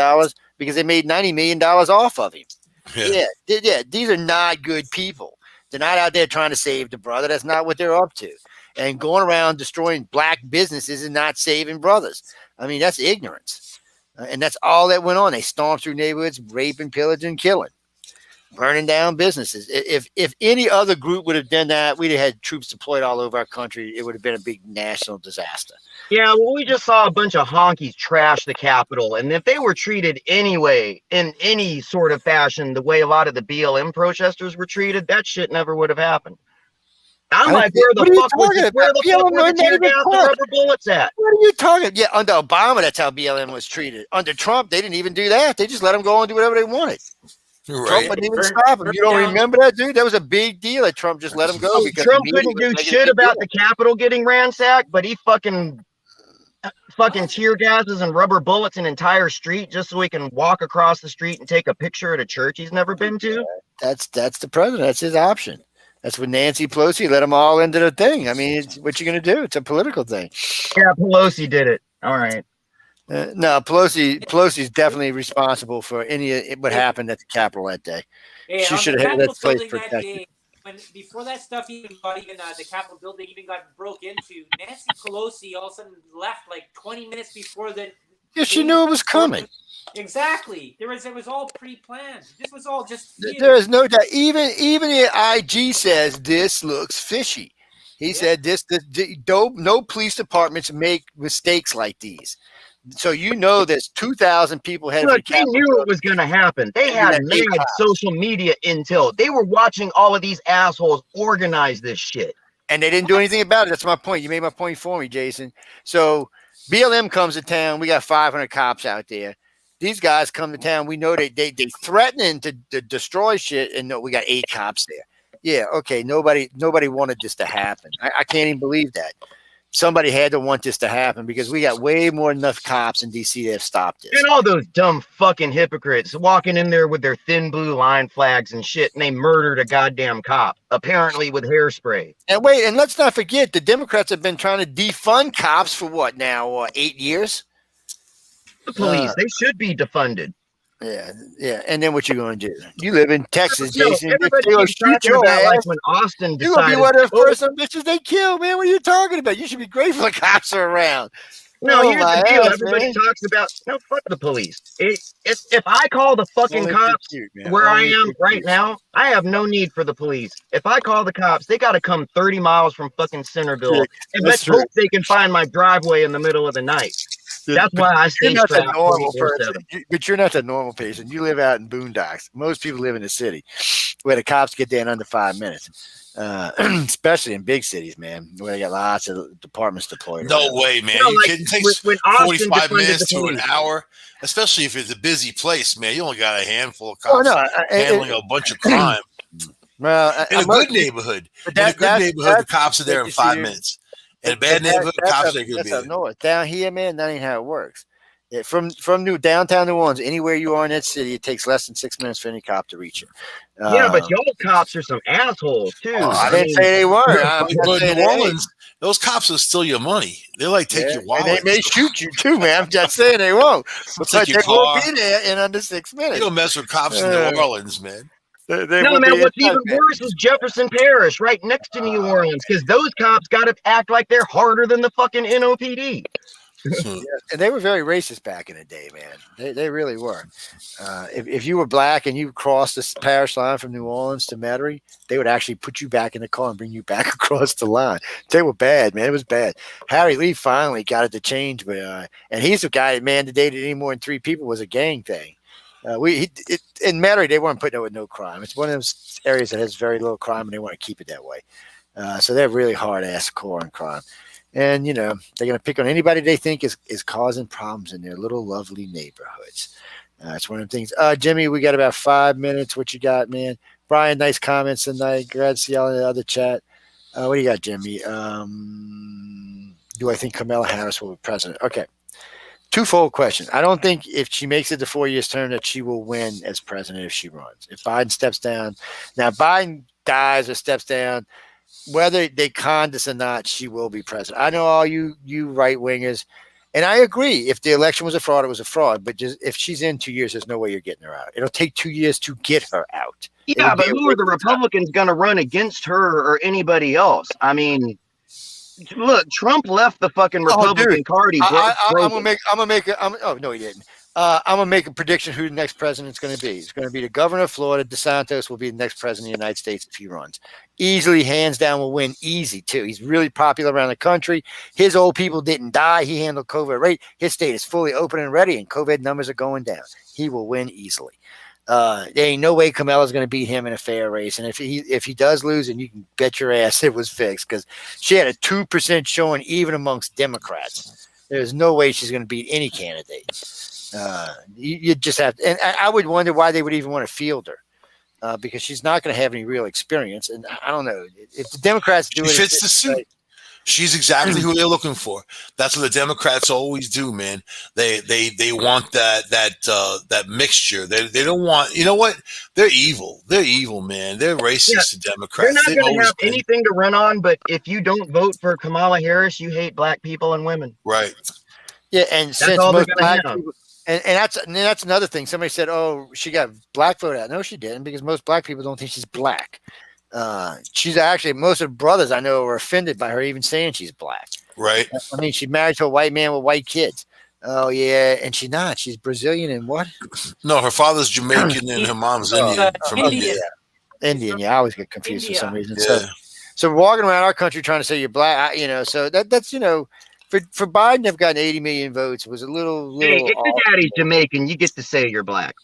because they made $90 million off of him. Yeah. These are not good people. They're not out there trying to save the brother. That's not what they're up to. And going around destroying black businesses is not saving brothers. I mean, that's ignorance. And that's all that went on. They stomped through neighborhoods, raping, pillaging, killing, burning down businesses. If any other group would have done that, we'd have had troops deployed all over our country. It would have been a big national disaster. Yeah, well, we just saw a bunch of honkies trash the Capitol. And if they were treated anyway, in any sort of fashion, the way a lot of the BLM protesters were treated, that shit never would have happened. I'm like, where the fuck were the tear gas, the rubber bullets at? What are you talking about? Yeah, under Obama, that's how BLM was treated. Under Trump, they didn't even do that. They just let them go and do whatever they wanted. Right. Trump wouldn't even stop them. You don't remember that, dude? That was a big deal that Trump just let them go. Because Trump couldn't do shit about the Capitol getting ransacked, but he fucking tear gases and rubber bullets an entire street just so he can walk across the street and take a picture at a church he's never been to. That's the president. That's his option. That's what Nancy Pelosi let them all into the thing. I mean, what you going to do? It's a political thing. Yeah, Pelosi did it. All right. No, Pelosi's definitely responsible for what happened at the Capitol that day. Hey, she should have had that place protected. Before that stuff even got the Capitol building even got broke into, Nancy Pelosi all of a sudden left like 20 minutes before the. Yeah, she knew it was coming. Exactly. It was all pre-planned. This was all just. There is no doubt. Even the IG says this looks fishy. He said no police departments make mistakes like these. So there's 2,000 people headed for Look, the they Capitol. knew it was going to happen. They had mad social media intel. They were watching all of these assholes organize this shit. And they didn't do anything about it. That's my point. You made my point for me, Jason. So BLM comes to town. We got 500 cops out there. These guys come to town. We know they threatening to destroy shit, and no, we got 8 cops there. Yeah, okay. Nobody wanted this to happen. I can't even believe that. Somebody had to want this to happen because we got way more than enough cops in DC to have stopped this. And all those dumb fucking hypocrites walking in there with their thin blue line flags and shit, and they murdered a goddamn cop, apparently with hairspray. And wait, and let's not forget, the Democrats have been trying to defund cops for what now, 8 years? The police, they should be defunded. Yeah. And then what you going to do? You live in Texas, Jason. Everybody They'll keeps shoot talking your about ass. like when Austin You're going to decided. be one of the first bitches they kill, man. What are you talking about? You should be grateful the cops are around. No, here's the deal. Ass, Everybody man. talks about, no, fuck the police. If I call the fucking Only cops cute, man. where I Only am cute. right now, I have no need for the police. If I call the cops, they got to come 30 miles from fucking Centerville. Yeah, And that's let's hope they can find my driveway in the middle of the night. That's why I stay You're not the strapped normal 24/7. person. But you're not the normal person. You live out in boondocks. Most people live in the city where the cops get there in under 5 minutes. Especially in big cities, man, where they got lots of departments deployed. No way, man. You know, You like, kidding? It takes when Austin 45 defunded minutes the to an police. hour, especially if it's a busy place, man. You only got a handful of Oh cops no, handling a bunch of crime. well, In a good neighborhood. In a good neighborhood, the cops are there in 5 minutes. In a bad neighborhood, the cops are going to be up there. north. Down here, man, that ain't how it works. Yeah, from downtown New Orleans, anywhere you are in that city, it takes less than 6 minutes for any cop to reach you. Yeah, but y'all cops are some assholes too. I didn't say they weren't. I'm But not in saying New they Orleans, those cops will steal your money. They'll like take your and wallet. they may shoot you too, man. I'm just saying they won't. They'll But take they your will car. be there in under 6 minutes. You don't mess with cops in New Orleans, man. They No, will man, be what's inside, even man. worse is Jefferson Parish, right next to New Orleans, because those cops got to act like they're harder than the fucking NOPD. Yeah, and they were very racist back in the day, man. They really were. If you were black and you crossed the parish line from New Orleans to Metairie, they would actually put you back in the car and bring you back across the line. They were bad, man. It was bad. Harry Lee finally got it to change, but and he's the guy that mandated any more than 3 people was a gang thing. In Metairie, they weren't putting it with no crime. It's one of those areas that has very little crime, and they want to keep it that way. So they're really hard ass core on crime. And, you know, they're going to pick on anybody they think is causing problems in their little lovely neighborhoods. It's one of the things. Jimmy, we got about 5 minutes. What you got, man? Brian, nice comments tonight. Glad to see y'all in the other chat. What do you got, Jimmy? Do I think Kamala Harris will be president? Okay. Twofold question. I don't think if she makes it to 4 years term that she will win as president if she runs. If Biden steps down. Now, Biden dies or steps down, whether they con this or not, she will be president. I know all you right wingers, and I agree. If the election was a fraud, it was a fraud. But just if she's in 2 years, there's no way you're getting her out. It'll take 2 years to get her out. Yeah, but who are the Republicans going to run against her or anybody else? I mean, look, Trump left the fucking Republican Party. I'm gonna make. Oh no, he didn't. I'm gonna make a prediction who the next president's going to be. It's going to be the governor of Florida. DeSantis will be the next president of the United States if he runs. Easily, hands down, will win. Easy too. He's really popular around the country. His old people didn't die. He handled COVID right. His state is fully open and ready, and COVID numbers are going down. He will win easily. There ain't no way Kamala's going to beat him in a fair race. And if he does lose, and you can bet your ass it was fixed because she had a 2% showing even amongst Democrats. There's no way she's going to beat any candidate. You just have to, and I would wonder why they would even want to field her because she's not going to have any real experience. And I don't know if the Democrats do it. She fits the suit. She's exactly who they're looking for. That's what the Democrats always do, man. They want that mixture. They don't want. You know what? They're evil. They're evil, man. They're racist. The Democrats. They're not going to have anything to run on. But if you don't vote for Kamala Harris, you hate black people and women. Right. Yeah, and That's since all most they're black gonna have. people, and that's another thing. Somebody said, "Oh, she got black vote out." No, she didn't, because most black people don't think she's black. She's actually, most of the brothers I know are offended by her even saying she's black. Right. I mean, she's married to a white man with white kids. Oh yeah, and she's not. She's Brazilian and what? No, her father's Jamaican and her mom's Indian. From India. Indian. Yeah, I always get confused for some reason. Yeah. So walking around our country trying to say you're black, so that's for Biden to have gotten 80 million votes was a little. Hey, if your off. daddy's Jamaican, you get to say you're black.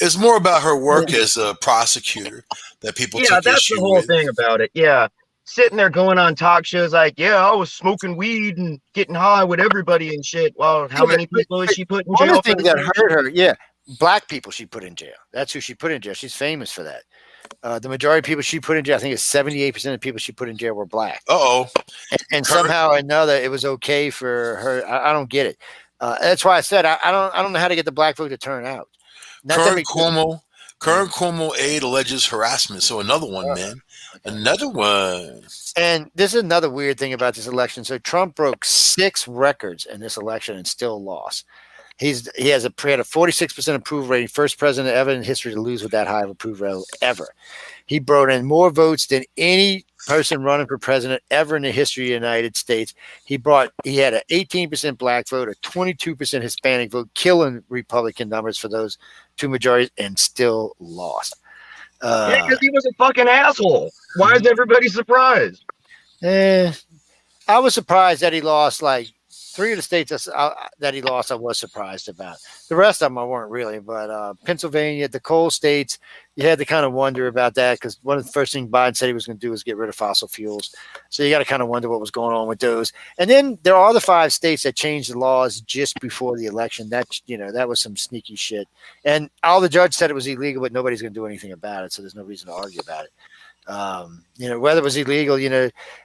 It's more about her work as a prosecutor that people Yeah, took that's the issue whole with. thing about it. Yeah. Sitting there going on talk shows like, yeah, I was smoking weed and getting high with everybody and shit. Well, how many people is she put in One jail of the for things this? that hurt her, yeah, black people she put in jail. That's who she put in jail. She's famous for that. The majority of people she put in jail, I think it's 78% of the people she put in jail were black. And somehow or another, it was okay for her. I don't get it. That's why I said I don't know how to get the black vote to turn out. Current Cuomo aide alleges harassment. So another one, man. Okay. Another one. And this is another weird thing about this election. So Trump broke 6 records in this election and still lost. He had a 46% approval rating, first president ever in history to lose with that high of approval rating ever. He brought in more votes than any person running for president ever in the history of the United States. He had an 18% black vote, a 22% Hispanic vote, killing Republican numbers for those two majorities, and still lost. Yeah, because he was a fucking asshole. Why is everybody surprised? I was surprised that he lost. Like 3 of the states that he lost, I was surprised about. The rest of them I weren't really, but Pennsylvania, the coal states, you had to kind of wonder about that because one of the first things Biden said he was going to do was get rid of fossil fuels. So you got to kind of wonder what was going on with those. And then there are the 5 states that changed the laws just before the election. That was some sneaky shit. And all the judge said it was illegal, but nobody's going to do anything about it. So there's no reason to argue about it. Whether it was illegal,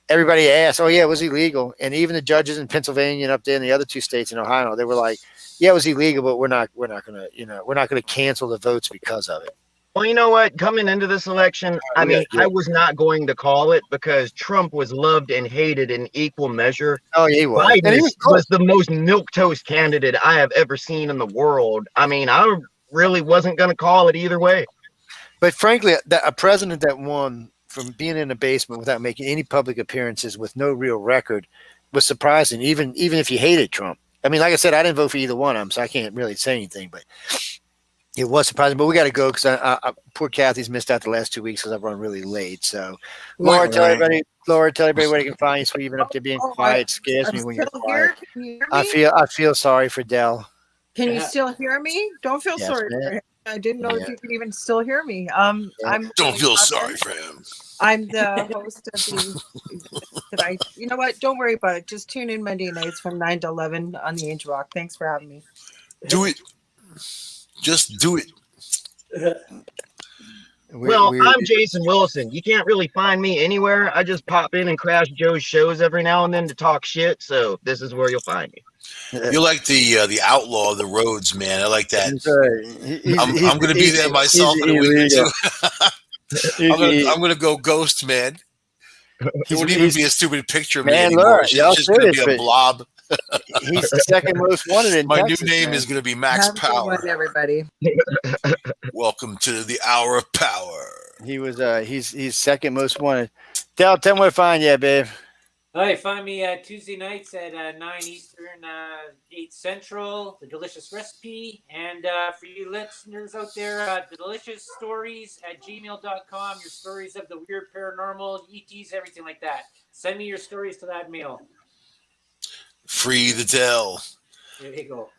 everybody asked, oh yeah, it was illegal. And even the judges in Pennsylvania and up there in the other 2 states in Ohio, they were like, yeah, it was illegal, but we're not going to cancel the votes because of it. Well, you know what? Coming into this election, I was not going to call it because Trump was loved and hated in equal measure. Oh, yeah, he was. Biden was the most milquetoast candidate I have ever seen in the world. I mean, I really wasn't going to call it either way. But frankly, a president that won from being in the basement without making any public appearances with no real record was surprising, even if you hated Trump. I mean, like I said, I didn't vote for either one of them, so I can't really say anything, but it was surprising. But we got to go because poor Kathy's missed out the last 2 weeks because I've run really late. So, Laura, tell everybody where they can find you. So even up there being quiet, it scares me when you're quiet. Can you hear me? I feel sorry for Dell. Can you still hear me? Don't feel sorry for him. I didn't know if you could even still hear me. Don't feel sorry for him. I'm the host of you know what? Don't worry about it. Just tune in Monday nights from 9 to 11 on the Angel Rock. Thanks for having me. Do it. Just do it. I'm Jason Wilson. You can't really find me anywhere. I just pop in and crash Joe's shows every now and then to talk shit. So this is where you'll find me. You're like the outlaw of the roads, man. I like that. I'm going to be there myself in a week or two. I'm going to go ghost, man. It wouldn't even be a stupid picture of me anymore. It's just going to be a blob. He's the second most wanted in My Texas, new name is going to be Max Power. Everybody. Welcome to the Hour of Power. He was he's second most wanted. Tell me where to find you, babe. Hi, find me Tuesday nights at 9 Eastern, 8 Central, The Delicious Recipe. And for you listeners out there, the delicious stories at gmail.com, your stories of the weird paranormal, ETs, everything like that. Send me your stories to that mail. Free the Dell. There you go.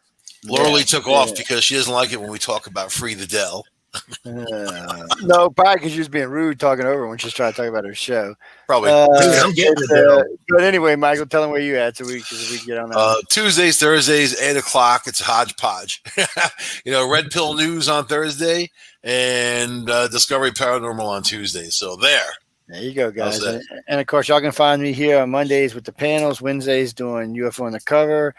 Laura Lee took off because she doesn't like it when we talk about Free the Dell. No, probably because she was being rude talking over her when she was trying to talk about her show. Probably. But anyway, Michael, tell them where you at so we can get on that. Tuesdays, Thursdays, 8 o'clock. It's hodgepodge. Red Pill News on Thursday and Discovery Paranormal on Tuesday. So there you go, guys. And of course, y'all can find me here on Mondays with the panels, Wednesdays doing UFO on the Cover.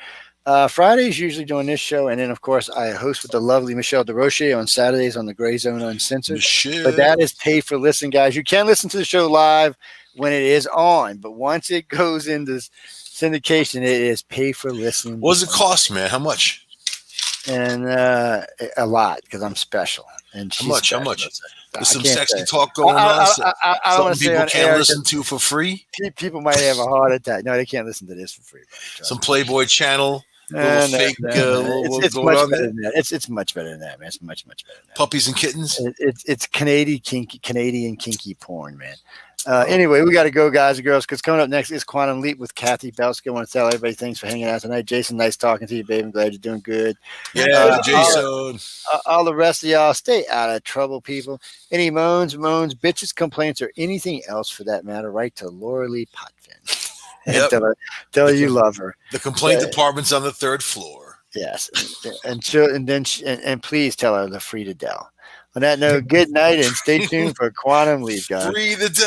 Fridays usually doing this show, and then of course I host with the lovely Michelle DeRoche on Saturdays on the Gray Zone Uncensored. But that is pay for listen, guys. You can listen to the show live when it is on, but once it goes into syndication, it is pay for listening. What does it cost, man? How much? And a lot because I'm special. And how much? How much? There's some sexy talk going on. Something people can't listen to for free. People might have a heart attack. No, they can't listen to this for free. Some Playboy Channel Little fake, It's what's going much on better there? than that. It's much better than that, man. It's much better than that. Puppies and kittens. It's Canadian kinky porn, man. Anyway, we got to go, guys and girls, because coming up next is Quantum Leap with Kathy Belska. I want to tell everybody thanks for hanging out tonight. Jason, nice talking to you, babe. I'm glad you're doing good. Yeah, Jason. All the rest of y'all, stay out of trouble, people. Any moans, bitches, complaints, or anything else for that matter, write to Laura Lee Potvin. Yep. Tell her you love her. The complaint department's on the 3rd floor. Yes, and please tell her they're free to Dell. On that note, good night and stay tuned for Quantum Leap, guys. Free the